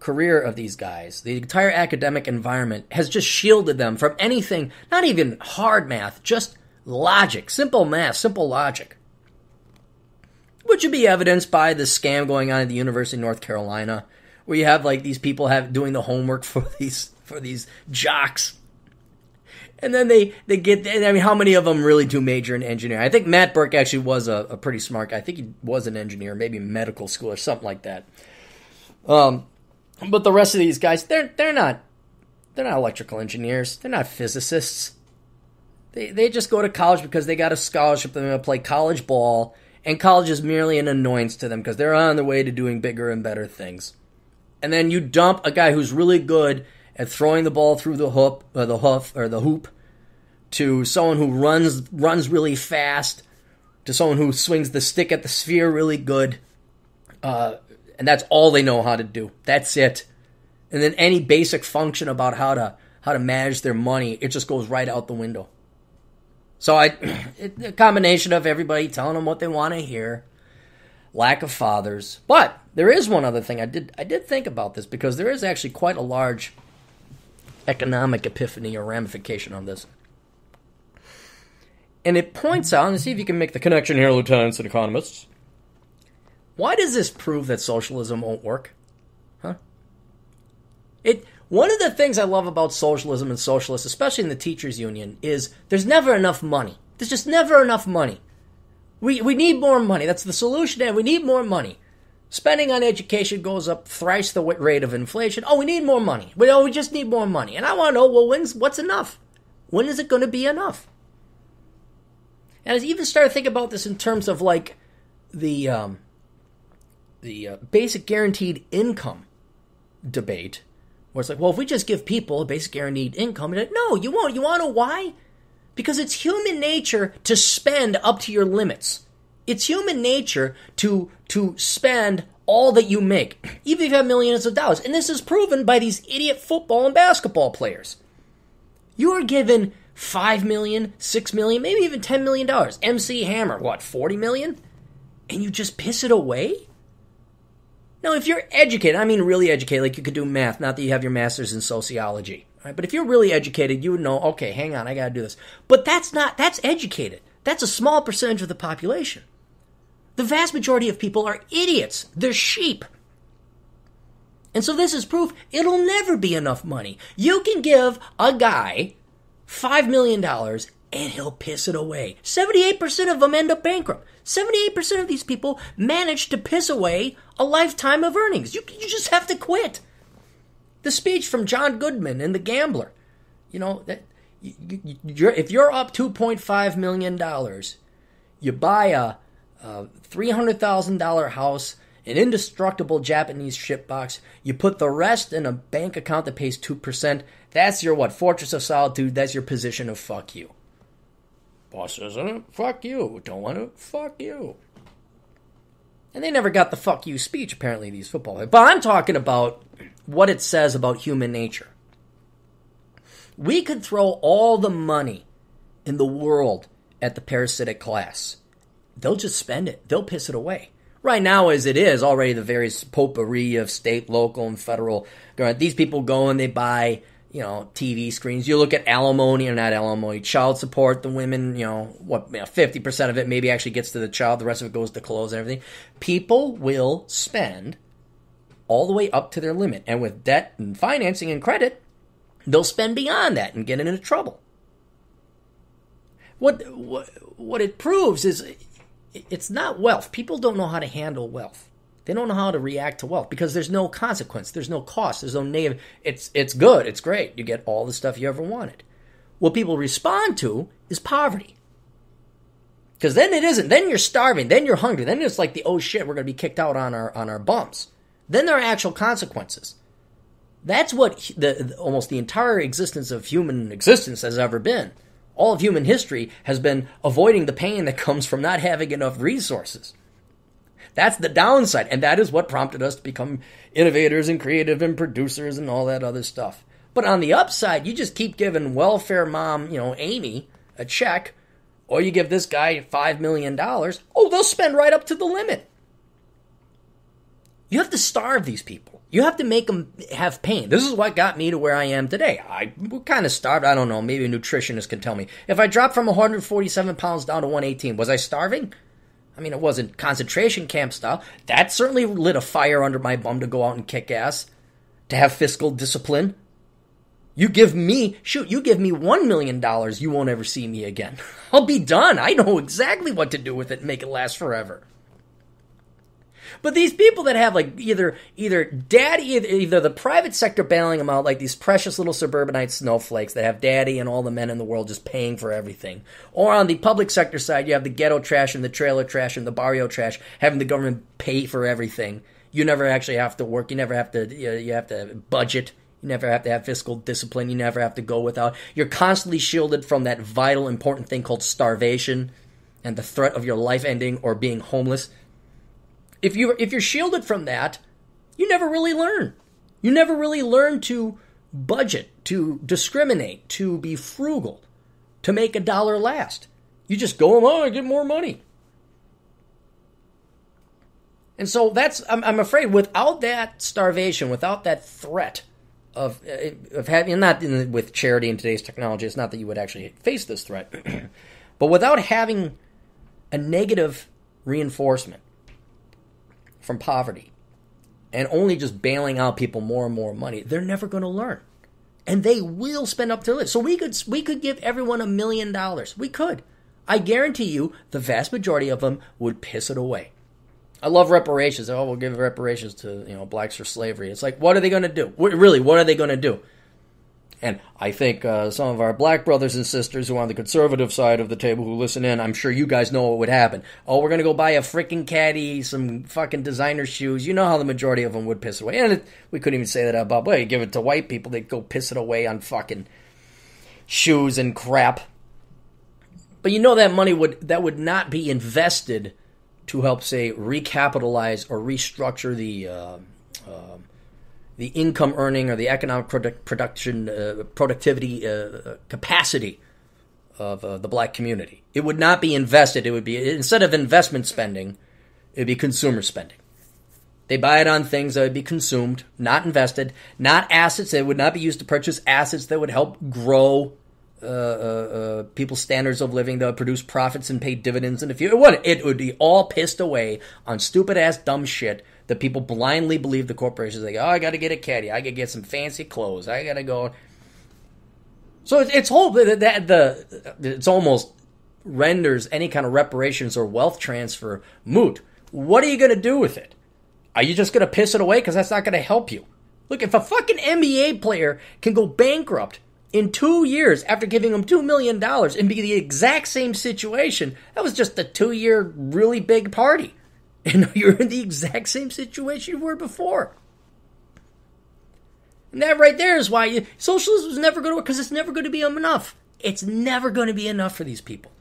[SPEAKER 3] career of these guys, the entire academic environment, has just shielded them from anything, not even hard math, just logic, simple math, simple logic. Which would be evidenced by the scam going on at the University of North Carolina, where you have like these people doing the homework for these jocks. And then they get, I mean, how many of them really do major in engineering? I think Matt Burke actually was a pretty smart guy. I think he was an engineer, maybe medical school or something like that. But the rest of these guys, they're not electrical engineers. They're not physicists. They just go to college because they got a scholarship. They're going to play college ball, and college is merely an annoyance to them because they're on their way to doing bigger and better things. And then you dump a guy who's really good at throwing the ball through the hoop, to someone who runs really fast, to someone who swings the stick at the sphere really good, and that's all they know how to do. That's it. And then any basic function about how to manage their money, it just goes right out the window. So a combination of everybody telling them what they want to hear, lack of fathers. But there is one other thing I did think about this, because there is actually quite a large economic epiphany or ramification on this. And it points out, and see if you can make the connection here, lieutenants and economists. Why does this prove that socialism won't work? Huh? One of the things I love about socialism and socialists, especially in the teachers' union, is there's never enough money. There's just never enough money. We need more money. That's the solution, and we need more money. Spending on education goes up thrice the rate of inflation. Oh, we need more money. We just need more money. And I want to know, well, what's enough? When is it going to be enough? And I even started thinking about this in terms of like the basic guaranteed income debate, where it's like, well, if we just give people a basic guaranteed income, like, no, you won't. You want to know why? Because it's human nature to spend up to your limits. It's human nature to spend all that you make, even if you have millions of dollars. And this is proven by these idiot football and basketball players. You are given $5 million, $6 million, maybe even $10 million. MC Hammer, what, $40 million? And you just piss it away? Now, if you're educated, I mean really educated, like you could do math, not that you have your master's in sociology. Right? But if you're really educated, you would know, okay, hang on, I got to do this. But that's educated. That's a small percentage of the population. The vast majority of people are idiots. They're sheep. And so this is proof it'll never be enough money. You can give a guy $5 million and he'll piss it away. 78% of them end up bankrupt. 78% of these people manage to piss away a lifetime of earnings. You just have to quit. The speech from John Goodman in The Gambler. You know, that if you're up $2.5 million, you buy a $300,000 house, an indestructible Japanese shipbox, you put the rest in a bank account that pays 2%, that's your fortress of solitude, that's your position of fuck you. Boss isn't fuck you, don't want to, fuck you. And they never got the fuck you speech, apparently, these football players. But I'm talking about what it says about human nature. We could throw all the money in the world at the parasitic class. They'll just spend it. They'll piss it away. Right now, as it is, already the various potpourri of state, local, and federal. These people go and they buy, TV screens. You look at alimony, or not alimony, child support. The women, 50% of it maybe actually gets to the child. The rest of it goes to clothes and everything. People will spend all the way up to their limit. And with debt and financing and credit, they'll spend beyond that and get into trouble. What it proves is it's not wealth. People don't know how to handle wealth. They don't know how to react to wealth because there's no consequence. There's no cost. There's no negative. It's good. It's great. You get all the stuff you ever wanted. What people respond to is poverty. Because then it isn't. Then you're starving. Then you're hungry. Then it's like oh shit, we're going to be kicked out on our bums. Then there are actual consequences. That's what almost the entire existence of human existence has ever been. All of human history has been avoiding the pain that comes from not having enough resources. That's the downside, and that is what prompted us to become innovators and creative and producers and all that other stuff. But on the upside, you just keep giving welfare mom, Amy, a check, or you give this guy $5 million. Oh, they'll spend right up to the limit. You have to starve these people. You have to make them have pain. This is what got me to where I am today. I kind of starved. I don't know. Maybe a nutritionist can tell me. If I dropped from 147 pounds down to 118, was I starving? I mean, it wasn't concentration camp style. That certainly lit a fire under my bum to go out and kick ass, to have fiscal discipline. You give me $1 million, you won't ever see me again. I'll be done. I know exactly what to do with it and make it last forever. But these people that have like either the private sector bailing them out, like these precious little suburbanite snowflakes that have daddy and all the men in the world just paying for everything. Or on the public sector side, you have the ghetto trash and the trailer trash and the barrio trash having the government pay for everything. You never actually have to work. You never have to, you have to budget. You never have to have fiscal discipline. You never have to go without. You're constantly shielded from that vital, important thing called starvation and the threat of your life ending or being homeless. If you're shielded from that, you never really learn. You never really learn to budget, to discriminate, to be frugal, to make $1 last. You just go, I get more money. And so I'm afraid, without that starvation, without that threat of having, with charity in today's technology, it's not that you would actually face this threat, but without having a negative reinforcement from poverty and only just bailing out people more and more money, they're never going to learn. And they will spend up to it. So we could give everyone $1 million. We could. I guarantee you the vast majority of them would piss it away. I love reparations. Oh, we'll give reparations to blacks for slavery. It's like, what are they going to do? Really, what are they going to do? And I think some of our black brothers and sisters who are on the conservative side of the table who listen in, I'm sure you guys know what would happen. Oh, we're going to go buy a freaking caddy, some fucking designer shoes. You know how the majority of them would piss away. And we couldn't even say that about, you give it to white people, they'd go piss it away on fucking shoes and crap. But that money would not be invested to help, say, recapitalize or restructure the income earning or the economic productivity capacity of the black community. It would not be invested. It would be, instead of investment spending, it would be consumer spending. They buy it on things that would be consumed, not invested, not assets. They would not be used to purchase assets that would help grow people's standards of living, that would produce profits and pay dividends in the future. It would be all pissed away on stupid-ass dumb shit that people blindly believe the corporations. Like, I got to get a caddy. I got to get some fancy clothes. I got to go. So it's almost renders any kind of reparations or wealth transfer moot. What are you going to do with it? Are you just going to piss it away? Because that's not going to help you. Look, if a fucking NBA player can go bankrupt in 2 years after giving them $2 million and be the exact same situation, that was just a 2-year really big party. And you're in the exact same situation you were before. And that right there is why socialism is never going to work, because it's never going to be enough. It's never going to be enough for these people.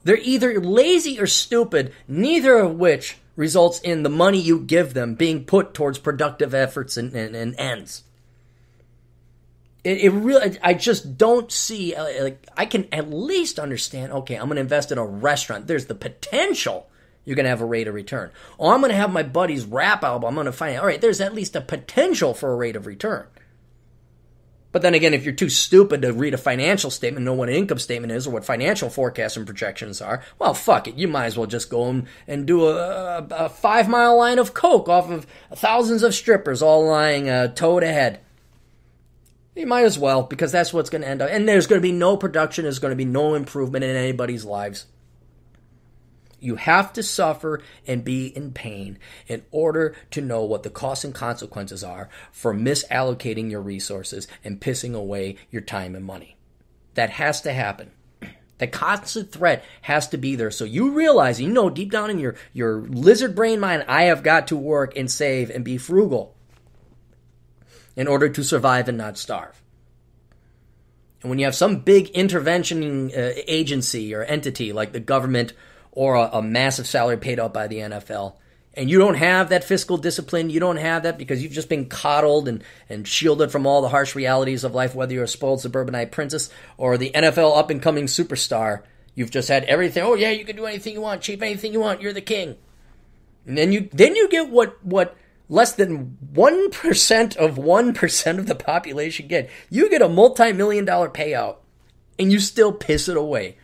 [SPEAKER 3] They're either lazy or stupid, neither of which results in the money you give them being put towards productive efforts and ends. It really, I just don't see, I can at least understand, okay, I'm going to invest in a restaurant. There's the potential you're going to have a rate of return. Or I'm going to have my buddy's rap album. I'm going to find out, all right, there's at least a potential for a rate of return. But then again, if you're too stupid to read a financial statement, know what an income statement is or what financial forecasts and projections are, well, fuck it. You might as well just go and do a 5-mile line of coke off of thousands of strippers all lying toe to head. You might as well, because that's what's going to end up. And there's going to be no production. There's going to be no improvement in anybody's lives. You have to suffer and be in pain in order to know what the costs and consequences are for misallocating your resources and pissing away your time and money. That has to happen. That constant threat has to be there. So you realize, deep down in your lizard brain mind, I have got to work and save and be frugal in order to survive and not starve. And when you have some big intervention agency or entity like the government or a massive salary paid out by the NFL, and you don't have that fiscal discipline, you don't have that because you've just been coddled and shielded from all the harsh realities of life, whether you're a spoiled suburbanite princess or the NFL up-and-coming superstar, you've just had everything. Oh, yeah, you can do anything you want, cheap anything you want, you're the king. And then you get what less than 1% of 1% of the population get. You get a multi-million-dollar payout, and you still piss it away.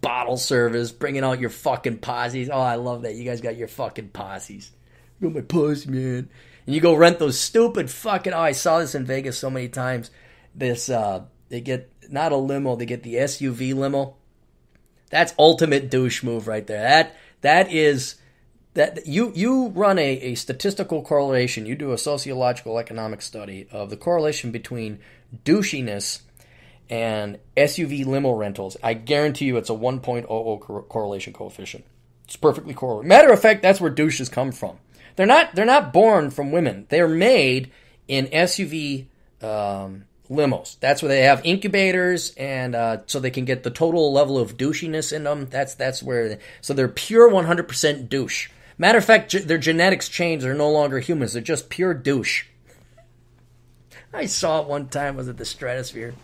[SPEAKER 3] Bottle service, bringing out your fucking posses. Oh, I love that. You guys got your fucking posses. I got my posse, man. And you go rent those stupid fucking... Oh, I saw this in Vegas so many times. They get, not a limo, they get the SUV limo. That's ultimate douche move right there. That is... That you run a statistical correlation. You do a sociological economic study of the correlation between douchiness and SUV limo rentals. I guarantee you it's a 1.00 correlation coefficient. It's perfectly correlated. Matter of fact, that's where douches come from. They're not born from women. They're made in SUV limos. That's where they have incubators, and so they can get the total level of douchiness in them. That's where. So they're pure 100% douche. Matter of fact, their genetics change. They're no longer humans. They're just pure douche. I saw it one time. Was at the Stratosphere.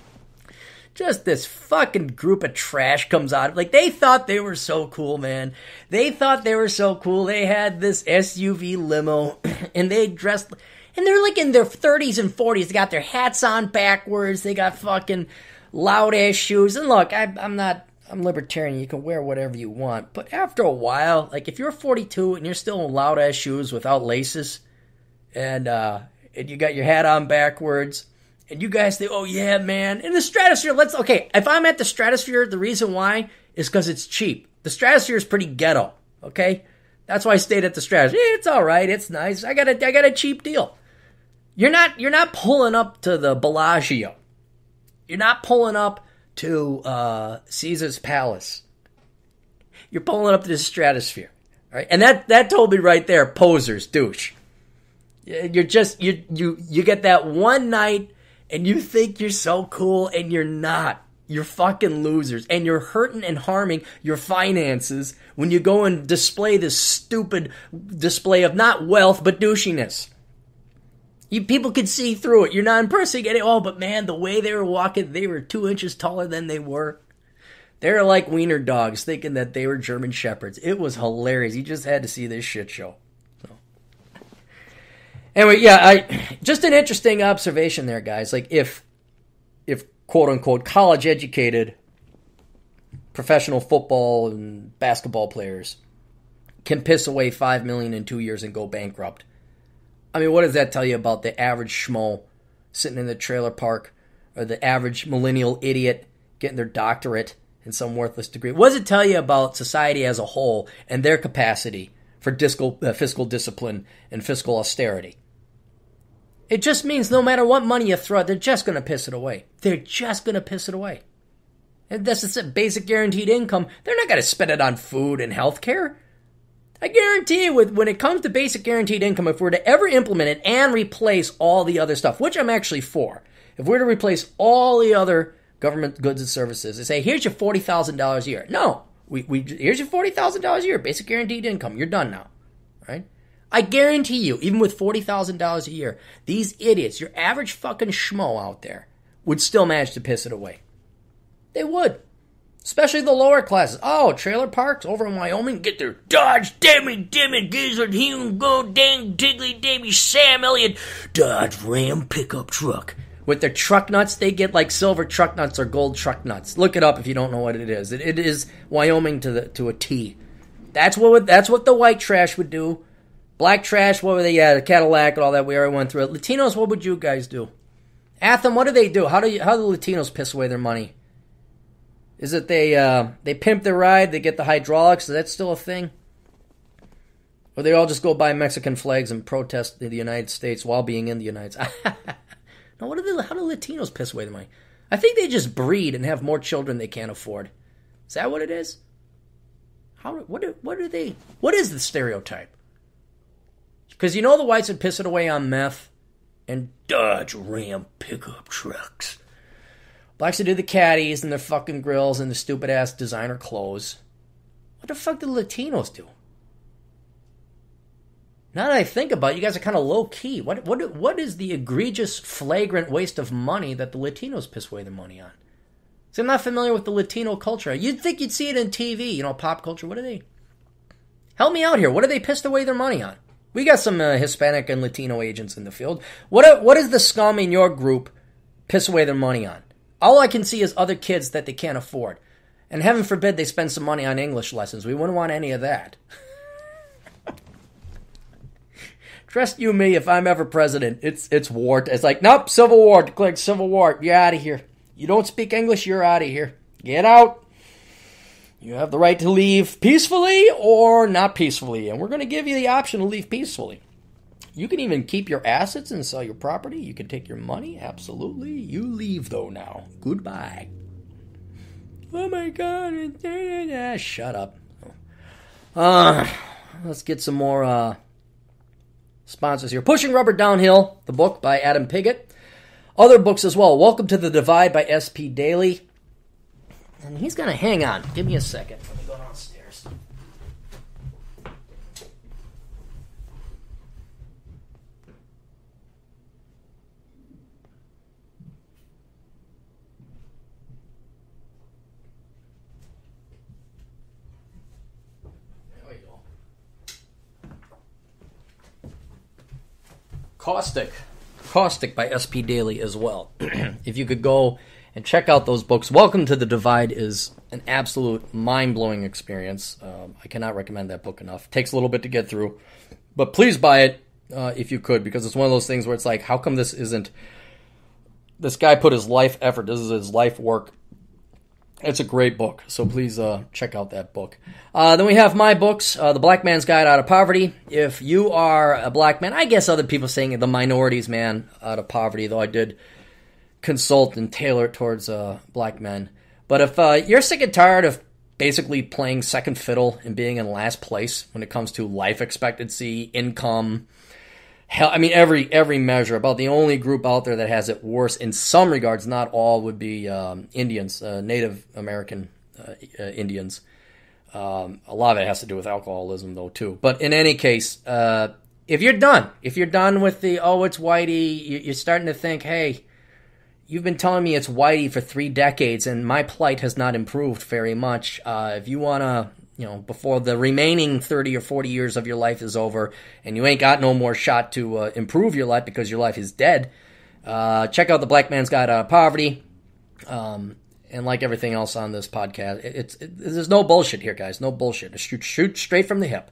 [SPEAKER 3] Just this fucking group of trash comes out. Like, they thought they were so cool, man. They thought they were so cool. They had this SUV limo, and they dressed... And they're like in their 30s and 40s. They got their hats on backwards. They got fucking loud-ass shoes. And look, I'm libertarian. You can wear whatever you want. But after a while, like if you're 42 and you're still in loud-ass shoes without laces, and you got your hat on backwards, and you guys think, oh yeah, man, in the Stratosphere, if I'm at the Stratosphere, the reason why is because it's cheap. The Stratosphere is pretty ghetto, okay? That's why I stayed at the Stratosphere. Yeah, it's all right. It's nice. I got a cheap deal. You're not pulling up to the Bellagio. You're not pulling up to Caesar's Palace. You're pulling up to the Stratosphere, all right? And that told me right there, posers, douche. You're just you get that one night and you think you're so cool, and you're not. You're fucking losers, and you're hurting and harming your finances when you go and display this stupid display of not wealth but douchiness. People could see through it. You're not impressing it. Oh, but man, the way they were walking, they were 2 inches taller than they were. They're like wiener dogs, thinking that they were German shepherds. It was hilarious. You just had to see this shit show. So. Anyway, yeah, just an interesting observation there, guys. Like, if quote-unquote college-educated professional football and basketball players can piss away $5 million in 2 years and go bankrupt, I mean, what does that tell you about the average schmo sitting in the trailer park, or the average millennial idiot getting their doctorate in some worthless degree? What does it tell you about society as a whole and their capacity for fiscal discipline and fiscal austerity? It just means no matter what money you throw, they're just going to piss it away. They're just going to piss it away. And this is a basic guaranteed income. They're not going to spend it on food and health care. I guarantee you, when it comes to basic guaranteed income, if we're to ever implement it and replace all the other stuff, which I'm actually for, if we're to replace all the other government goods and services and say, here's your $40,000 a year. No, here's your $40,000 a year, basic guaranteed income. You're done now, right? I guarantee you, even with $40,000 a year, these idiots, your average fucking schmo out there, would still manage to piss it away. They would. Especially the lower classes. Oh, trailer parks over in Wyoming, get their Dodge Dammy Gizzard Hume Go Dang Diggly Davy Sam Elliott Dodge Ram pickup truck. With their truck nuts, they get like silver truck nuts or gold truck nuts. Look it up if you don't know what it is. It is Wyoming to a T. That's what the white trash would do. Black trash, what were they? Yeah, the Cadillac and all that. We already went through it. Latinos, what would you guys do? Atham, what do they do? How do the Latinos piss away their money? Is it they pimp their ride, they get the hydraulics? Is that still a thing? Or they all just go buy Mexican flags and protest the United States while being in the United States? Now, how do Latinos piss away their money? I think they just breed and have more children they can't afford. Is that what it is? What is the stereotype? Because you know the whites would piss it away on meth and Dodge Ram pickup trucks. Blacks would do the caddies and their fucking grills and the stupid-ass designer clothes. What the fuck do Latinos do? Now that I think about it, you guys are kind of low-key. What is the egregious, flagrant waste of money that the Latinos piss away their money on? See, I'm not familiar with the Latino culture. You'd think you'd see it in TV, pop culture. What are they? Help me out here. What are they pissed away their money on? We got some Hispanic and Latino agents in the field. What is the scum in your group piss away their money on? All I can see is other kids that they can't afford. And heaven forbid they spend some money on English lessons. We wouldn't want any of that. Trust you me, if I'm ever president, it's war. It's like, nope, civil war, declared civil war. You're out of here. You don't speak English, you're out of here. Get out. You have the right to leave peacefully or not peacefully. And we're going to give you the option to leave peacefully. You can even keep your assets and sell your property. You can take your money. Absolutely. You leave, though, now. Goodbye. Oh, my God. Shut up. Let's get some more sponsors here. Pushing Rubber Downhill, the book by Adam Piggott. Other books as well. Welcome to the Divide by S.P. Daly. And he's going to hang on. Give me a second. Let me go downstairs. There we go. Caustic by S.P. Daly as well. If you could go and check out those books. Welcome to the Divide is an absolute mind-blowing experience. I cannot recommend that book enough. It takes a little bit to get through. But please buy it if you could, because it's one of those things where it's like, how come this isn't... This guy put his life effort, this is his life work. It's a great book, so please check out that book. Then we have my books, The Black Man's Guide Out of Poverty. If you are a black man, I guess other people saying the minorities man out of poverty, though I did consult and tailor it towards black men. But if you're sick and tired of basically playing second fiddle and being in last place when it comes to life expectancy, income, hell, I mean every measure, about the only group out there that has it worse in some regards, not all, would be Indians, Native American Indians. A lot of it has to do with alcoholism though too. But in any case, if you're done with the, oh, it's whitey, you're starting to think, hey, you've been telling me it's whitey for 3 decades, and my plight has not improved very much. If you want to, before the remaining 30 or 40 years of your life is over, and you ain't got no more shot to improve your life because your life is dead, check out The Black Man's Guide Out of Poverty. And like everything else on this podcast, there's no bullshit here, guys. No bullshit. Shoot straight from the hip.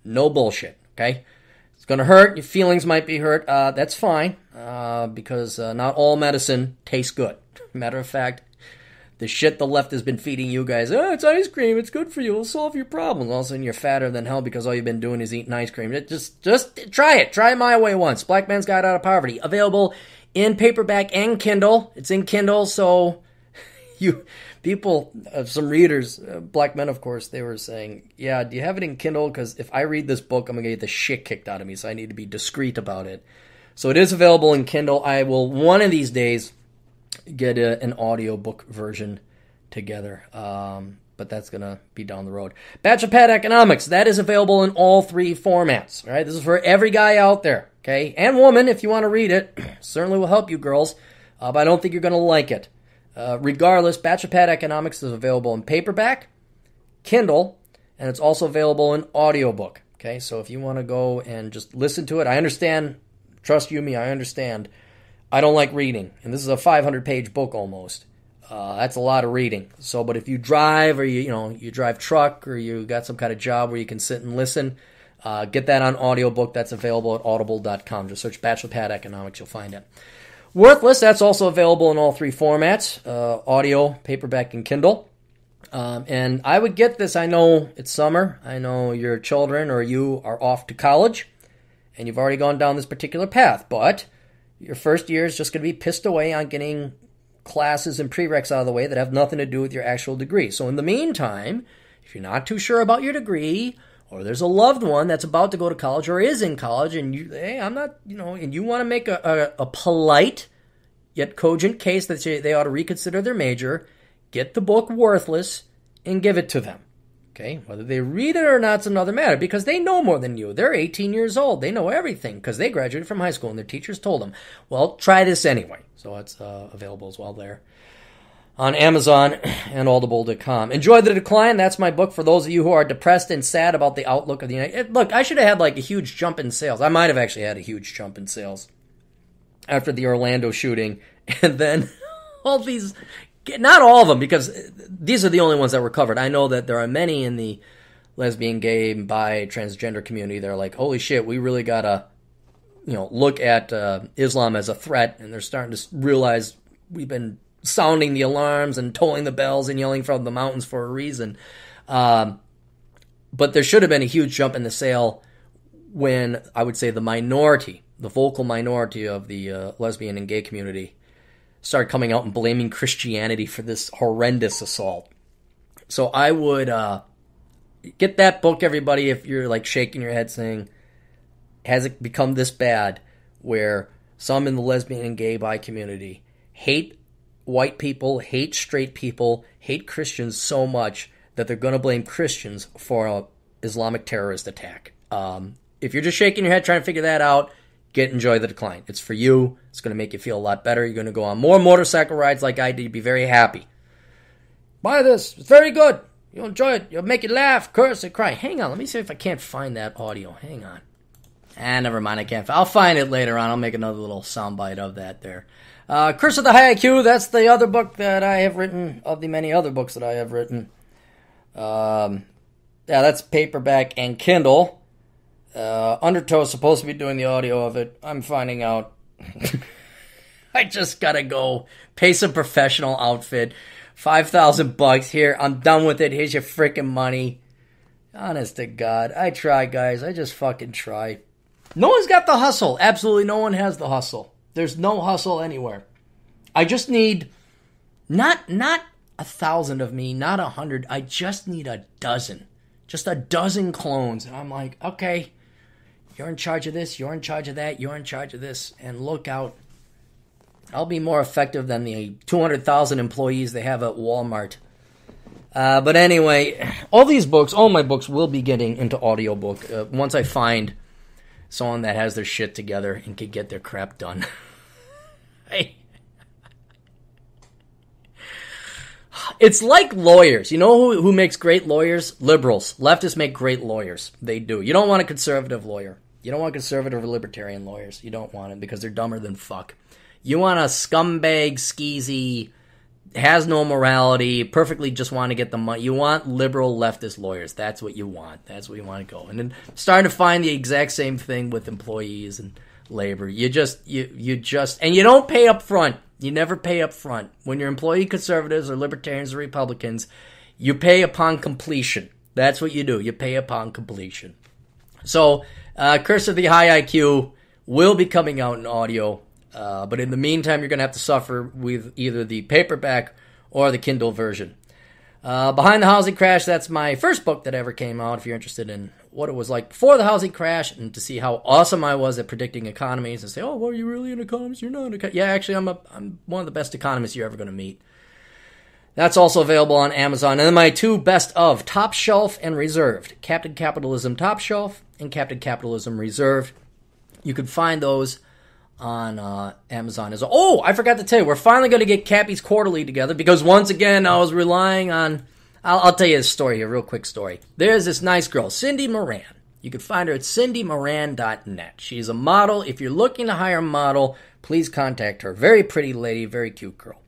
[SPEAKER 3] No bullshit, okay? It's going to hurt. Your feelings might be hurt. That's fine, because not all medicine tastes good. Matter of fact, the shit the left has been feeding you guys, oh, it's ice cream, it's good for you, it'll solve your problems. All of a sudden you're fatter than hell because all you've been doing is eating ice cream. Just try it. Try it my way once. Black Man's Guide Out of Poverty. Available in paperback and Kindle. It's in Kindle, so you... People, some readers, black men, of course, they were saying, yeah, do you have it in Kindle? Because if I read this book, I'm going to get the shit kicked out of me, so I need to be discreet about it. So it is available in Kindle. I will, one of these days, get an audiobook version together, but that's going to be down the road. Bachelor Pad Economics, that is available in all 3 formats. All right, this is for every guy out there, okay? And woman, if you want to read it. Certainly will help you girls, but I don't think you're going to like it. Regardless, Bachelor Pad Economics is available in paperback, Kindle, and it's also available in audiobook. Okay, so if you want to go and just listen to it, I understand, trust you me, I understand. I don't like reading, and this is a 500-page book almost. That's a lot of reading. So, but if you drive, or you drive truck, or you got some kind of job where you can sit and listen, get that on audiobook. That's available at audible.com. Just search Bachelor Pad Economics, you'll find it. Worthless, that's also available in all 3 formats, audio, paperback, and Kindle. And I would get this. I know it's summer. I know your children or you are off to college, and you've already gone down this particular path. But your first year is just going to be pissed away on getting classes and prereqs out of the way that have nothing to do with your actual degree. So in the meantime, if you're not too sure about your degree, or there's a loved one that's about to go to college or is in college, and I'm not, and you want to make a polite yet cogent case that they ought to reconsider their major, get the book Worthless and give it to them. Okay, whether they read it or not is another matter, because they know more than you. They're 18 years old. They know everything because they graduated from high school and their teachers told them. Well, try this anyway. So it's available as well there. on Amazon and audible.com. Enjoy the Decline. That's my book for those of you who are depressed and sad about the outlook of the United. Look, I should have had like a huge jump in sales. I might have actually had a huge jump in sales after the Orlando shooting. And then all these, not all of them, because these are the only ones that were covered. I know that there are many in the lesbian, gay, bi, transgender community. They're like, holy shit, we really gotta, look at Islam as a threat. And they're starting to realize we've been sounding the alarms and tolling the bells and yelling from the mountains for a reason. But there should have been a huge jump in the sale when, I would say, the vocal minority of the lesbian and gay community started coming out and blaming Christianity for this horrendous assault. So I would get that book, everybody, if you're like shaking your head saying, has it become this bad where some in the lesbian and gay bi community hate white people, hate straight people, hate Christians so much that they're going to blame Christians for an Islamic terrorist attack. If you're just shaking your head trying to figure that out, Enjoy the Decline. It's for you. It's going to make you feel a lot better. You're going to go on more motorcycle rides like I did. You'll be very happy. Buy this. It's very good. You'll enjoy it. You'll make you laugh, curse, and cry. Hang on. Let me see if I can't find that audio. Hang on. Never mind. I can't. I'll find it later on. I'll make another little soundbite of that there. Curse of the High IQ. That's the other book that I have written, of the many other books that I have written. That's paperback and Kindle. Undertow's supposed to be doing the audio of it. I'm finding out. I just gotta go pay some professional outfit. $5,000 here. I'm done with it. Here's your freaking money. Honest to God. I try, guys. I just fucking try. No one's got the hustle. Absolutely no one has the hustle. There's no hustle anywhere. I just need not 1,000 of me, not 100. I just need a dozen. Just a dozen clones. And I'm like, okay, you're in charge of this, you're in charge of that, you're in charge of this, and look out. I'll be more effective than the 200,000 employees they have at Walmart. But anyway, all my books will be getting into audiobook once I find someone that has their shit together and can get their crap done. It's like lawyers. You know who makes great lawyers? Liberals. Leftists make great lawyers. They do. You don't want a conservative lawyer. You don't want conservative or libertarian lawyers. You don't want it because they're dumber than fuck. You want a scumbag, skeezy, has no morality, perfectly just want to get the money. You want liberal leftist lawyers. That's what you want. That's where you want to go. And then starting to find the exact same thing with employees and labor. You just, and you don't pay up front. You never pay up front. When you're employee conservatives or libertarians or Republicans, you pay upon completion. That's what you do. You pay upon completion. So, Curse of the High IQ will be coming out in audio. But in the meantime, you're going to have to suffer with either the paperback or the Kindle version. Behind the Housing Crash, that's my first book that ever came out. If you're interested in what it was like before the housing crash and to see how awesome I was at predicting economies and say, oh, well, are you really an economist? You're not an economist. Yeah, actually, I'm one of the best economists you're ever going to meet. That's also available on Amazon. And then my two best of, Top Shelf and Reserved. Captain Capitalism Top Shelf and Captain Capitalism Reserved. You can find those on Amazon as well. Oh, I forgot to tell you, we're finally going to get Cappy's Quarterly together because once again, I was relying on... I'll tell you a story here, a real quick story. There's this nice girl, Cindy Moran. You can find her at cindymoran.net. She's a model. If you're looking to hire a model, please contact her. Very pretty lady, very cute girl.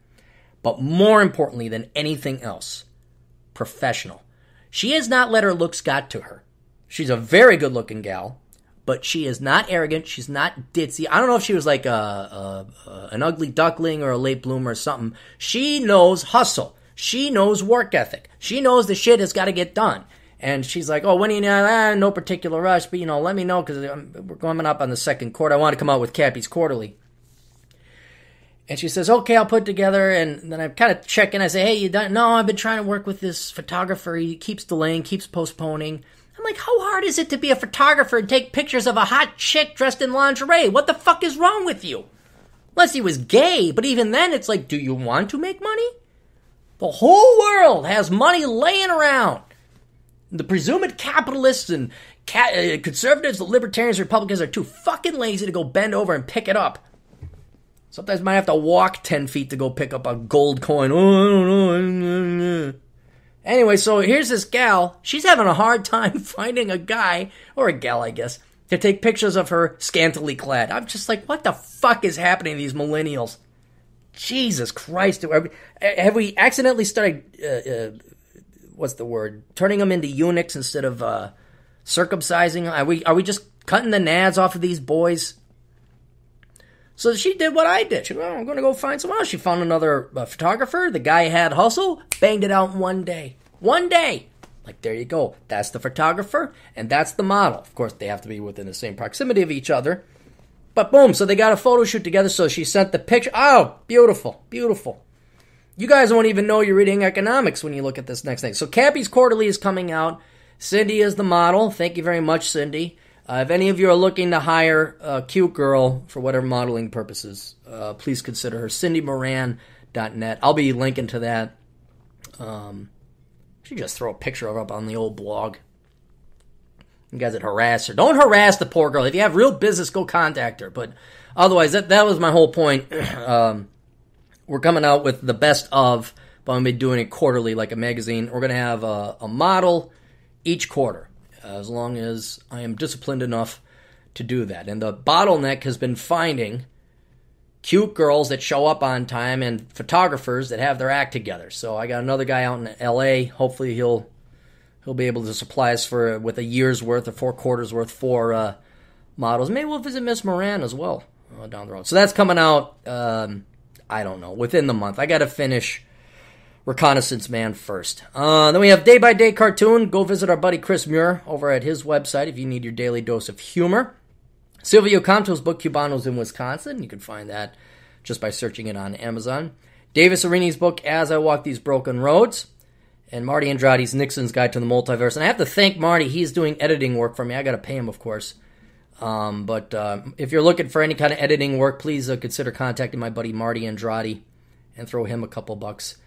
[SPEAKER 3] But more importantly than anything else, professional. She has not let her looks got to her. She's a very good-looking gal, but she is not arrogant. She's not ditzy. I don't know if she was like an ugly duckling or a late bloomer or something. She knows hustle. She knows work ethic. She knows the shit has got to get done. And she's like, oh, when do you know? No particular rush, but, let me know because we're coming up on the second quarter. I want to come out with Cappy's Quarterly. And she says, okay, I'll put it together. And then I kind of check in. I say, hey, you done? No, I've been trying to work with this photographer. He keeps delaying, keeps postponing. I'm like, how hard is it to be a photographer and take pictures of a hot chick dressed in lingerie? What the fuck is wrong with you? Unless he was gay. But even then, it's like, do you want to make money? The whole world has money laying around. The presumed capitalists and conservatives, the libertarians, Republicans are too fucking lazy to go bend over and pick it up. Sometimes I might have to walk 10 feet to go pick up a gold coin. Oh, I don't know. Anyway, so here's this gal. She's having a hard time finding a guy, or a gal, I guess, to take pictures of her scantily clad. I'm just like, what the fuck is happening to these millennials? Jesus Christ. Have we accidentally started, what's the word? Turning them into eunuchs instead of circumcising? Are we just cutting the nads off of these boys? So she did what I did. She went, I'm going to go find someone else. She found another photographer. The guy had hustle, banged it out in 1 day. 1 day. Like, there you go. That's the photographer, and that's the model. Of course, they have to be within the same proximity of each other. But boom, so they got a photo shoot together, so she sent the picture. Oh, beautiful, beautiful. You guys won't even know you're reading economics when you look at this next thing. So Cappy's Quarterly is coming out. Cindy is the model. Thank you very much, Cindy. If any of you are looking to hire a cute girl for whatever modeling purposes, please consider her. CindyMoran.net. I'll be linking to that. Should just throw a picture of her up on the old blog. You guys that harass her. Don't harass the poor girl. If you have real business, go contact her. But otherwise, that was my whole point. We're coming out with the best of, but I'm going to be doing it quarterly like a magazine. We're going to have a model each quarter, as long as I am disciplined enough to do that. And the bottleneck has been finding cute girls that show up on time and photographers that have their act together. So I got another guy out in L.A. Hopefully he'll be able to supply us with a year's worth or 4 quarters worth for models. Maybe we'll visit Miss Moran as well down the road. So that's coming out, I don't know, within the month. I got to finish Reconnaissance Man first. Then we have Day by Day Cartoon. Go visit our buddy Chris Muir over at his website if you need your daily dose of humor. Silvio Canto's book, Cubanos in Wisconsin. You can find that just by searching it on Amazon. Davis Arini's book, As I Walk These Broken Roads. And Marty Andrade's Nixon's Guide to the Multiverse. And I have to thank Marty. He's doing editing work for me. I got to pay him, of course. But if you're looking for any kind of editing work, please consider contacting my buddy Marty Andrade and throw him a couple bucks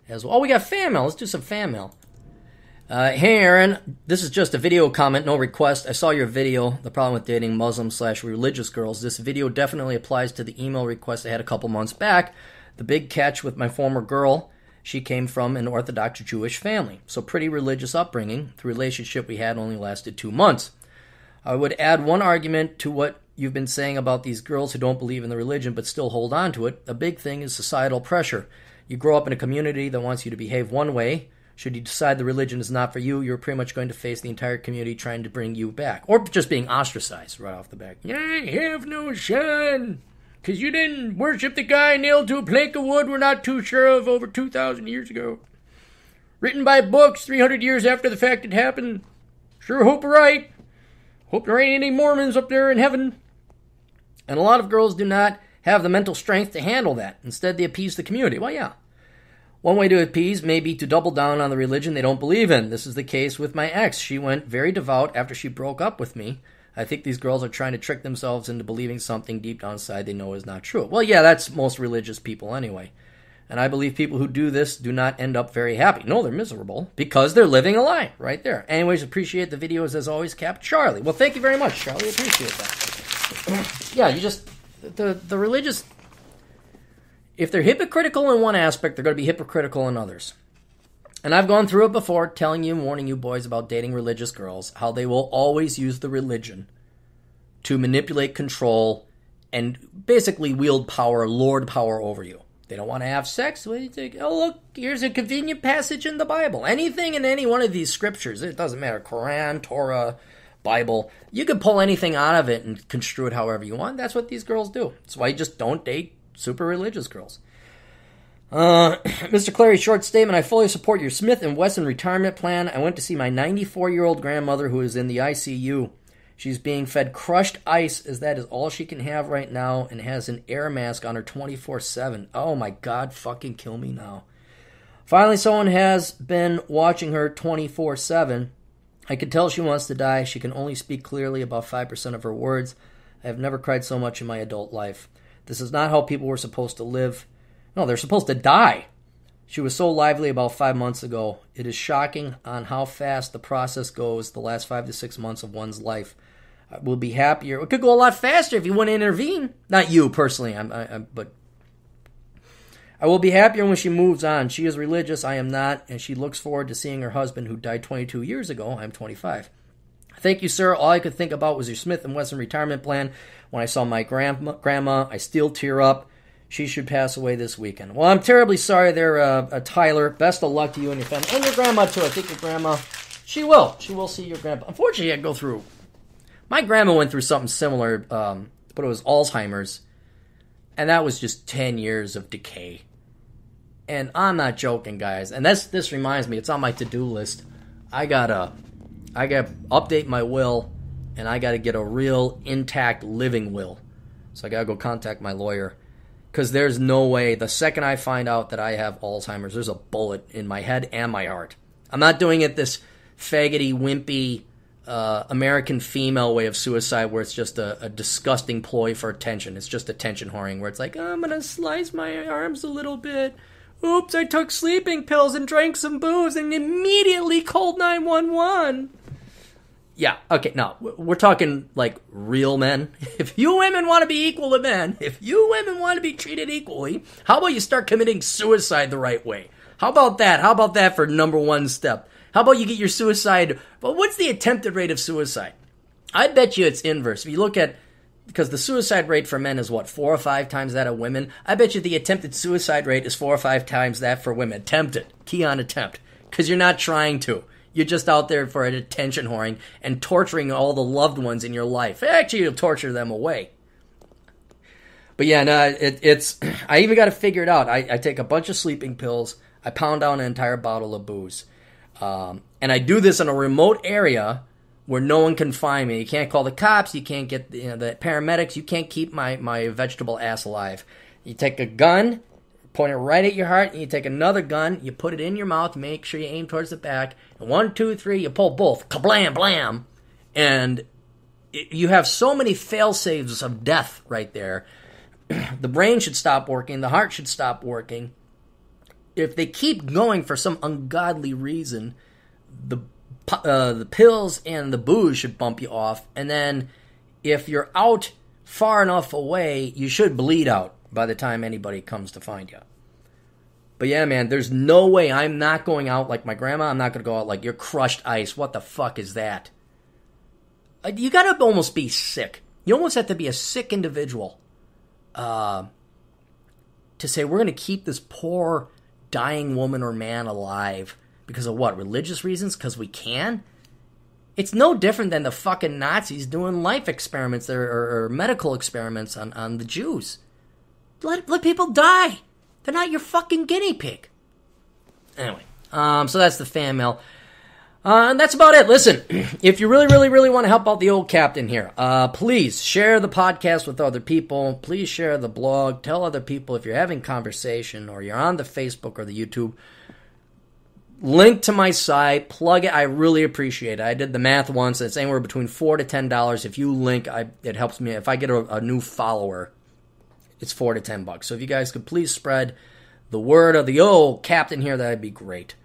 [SPEAKER 3] as well. Oh, we got fan mail. Let's do some fan mail. Hey, Aaron. This is just a video comment, no request. I saw your video, The Problem with Dating Muslim/Religious Girls. This video definitely applies to the email request I had a couple months back. The big catch with my former girl, she came from an Orthodox Jewish family, so pretty religious upbringing. The relationship we had only lasted 2 months. I would add one argument to what you've been saying about these girls who don't believe in the religion but still hold on to it. A big thing is societal pressure. You grow up in a community that wants you to behave one way. Should you decide the religion is not for you, you're pretty much going to face the entire community trying to bring you back. Or just being ostracized right off the bat. I have no son. Because you didn't worship the guy nailed to a plank of wood we're not too sure of over 2,000 years ago. Written by books 300 years after the fact it happened. Sure hope we're right. Hope there ain't any Mormons up there in heaven. And a lot of girls do not have the mental strength to handle that. Instead, they appease the community. Well, yeah. One way to appease may be to double down on the religion they don't believe in. This is the case with my ex. She went very devout after she broke up with me. I think these girls are trying to trick themselves into believing something deep down inside they know is not true. Well, yeah, that's most religious people anyway. And I believe people who do this do not end up very happy. No, they're miserable because they're living a lie right there. Anyways, appreciate the videos as always, Cap. Charlie. Well, thank you very much, Charlie. Appreciate that. Yeah, you just... The religious... If they're hypocritical in one aspect, they're going to be hypocritical in others. And I've gone through it before, telling you and warning you boys about dating religious girls, how they will always use the religion to manipulate, control, and basically wield power, lord power over you. They don't want to have sex. What do you think? Oh, look, here's a convenient passage in the Bible. Anything in any one of these scriptures, it doesn't matter, Quran, Torah, Bible, you can pull anything out of it and construe it however you want. That's what these girls do. That's why you just don't date super religious girls. Mr. Clarey, short statement. I fully support your Smith & Wesson retirement plan. I went to see my 94-year-old grandmother who is in the ICU. She's being fed crushed ice as that is all she can have right now and has an air mask on her 24/7. Oh my God, fucking kill me now. Finally, someone has been watching her 24/7. I can tell she wants to die. She can only speak clearly about 5% of her words. I have never cried so much in my adult life. This is not how people were supposed to live. No, they're supposed to die. She was so lively about 5 months ago. It is shocking on how fast the process goes the last 5 to 6 months of one's life. I will be happier. It could go a lot faster if you want to intervene. Not you personally, but I will be happier when she moves on. She is religious, I am not, and she looks forward to seeing her husband who died 22 years ago. I'm 25. Thank you, sir. All I could think about was your Smith & Wesson retirement plan. When I saw my grandma, I still tear up. She should pass away this weekend. Well, I'm terribly sorry there, Tyler. Best of luck to you and your family. And your grandma, too. I think your grandma, she will. She will see your grandpa. Unfortunately, I go through. My grandma went through something similar, but it was Alzheimer's. And that was just 10 years of decay. And I'm not joking, guys. And this reminds me, it's on my to-do list. I gotta update my will, and I gotta get a real intact living will. So I gotta go contact my lawyer. Because there's no way, the second I find out that I have Alzheimer's, there's a bullet in my head and my heart. I'm not doing it this faggoty, wimpy, American female way of suicide where it's just a disgusting ploy for attention. It's just attention whoring where it's like, oh, I'm going to slice my arms a little bit. Oops, I took sleeping pills and drank some booze and immediately called 911. Yeah, okay, no, we're talking like real men. If you women want to be equal to men, if you women want to be treated equally, how about you start committing suicide the right way? How about that? How about that for number one step? How about you get your suicide, well, what's the attempted rate of suicide? I bet you it's inverse. If you look at, because the suicide rate for men is what, 4 or 5 times that of women? I bet you the attempted suicide rate is 4 or 5 times that for women. Attempted. Key on attempt. Because you're not trying to. You're just out there for an attention whoring and torturing all the loved ones in your life. Actually, you'll torture them away. But yeah, no, it's I even got to figure it out. I take a bunch of sleeping pills. I pound down an entire bottle of booze. And I do this in a remote area where no one can find me. You can't call the cops. You can't get the paramedics. You can't keep my vegetable ass alive. You take a gun, point it right at your heart, and you take another gun, you put it in your mouth, make sure you aim towards the back, and 1, 2, 3, you pull both, kablam, blam, and you have so many fail-safes of death right there. The brain should stop working, the heart should stop working. If they keep going for some ungodly reason, the pills and the booze should bump you off, and then if you're out far enough away, you should bleed out by the time anybody comes to find you. But yeah, man, there's no way I'm not going out like my grandma. I'm not going to go out like you're crushed ice. What the fuck is that? You got to almost be sick. You almost have to be a sick individual to say we're going to keep this poor dying woman or man alive because of what? Religious reasons? Because we can? It's no different than the fucking Nazis doing life experiments or medical experiments on the Jews. Let people die. They're not your fucking guinea pig. Anyway, so that's the fan mail. And that's about it. Listen, if you really, really, really want to help out the old captain here, please share the podcast with other people. Please share the blog. Tell other people if you're having conversation or you're on the Facebook or the YouTube. Link to my site. Plug it. I really appreciate it. I did the math once. It's anywhere between $4 to $10. If you link, it helps me. If I get a new follower, it's $4 to $10. So if you guys could please spread the word of the old captain here, that'd be great.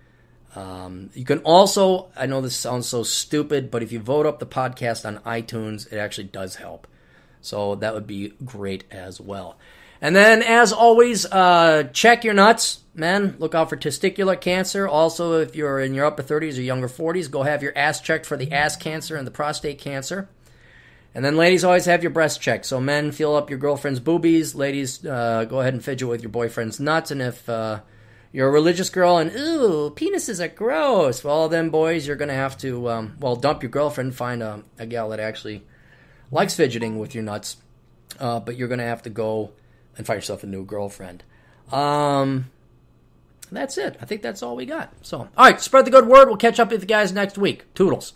[SPEAKER 3] You can also, I know this sounds so stupid, but if you vote up the podcast on iTunes, it actually does help. So that would be great as well. And then, as always, check your nuts, men. Look out for testicular cancer. Also, if you're in your upper 30s or younger 40s, go have your ass checked for the ass cancer and the prostate cancer. And then, ladies, always have your breast checked. So, men, feel up your girlfriend's boobies. Ladies, go ahead and fidget with your boyfriend's nuts. And if you're a religious girl and, ooh, penises are gross, well, then, boys, you're going to have to, dump your girlfriend, find a gal that actually likes fidgeting with your nuts. But you're going to have to go and find yourself a new girlfriend. That's it. I think that's all we got. So, all right, spread the good word. We'll catch up with you guys next week. Toodles.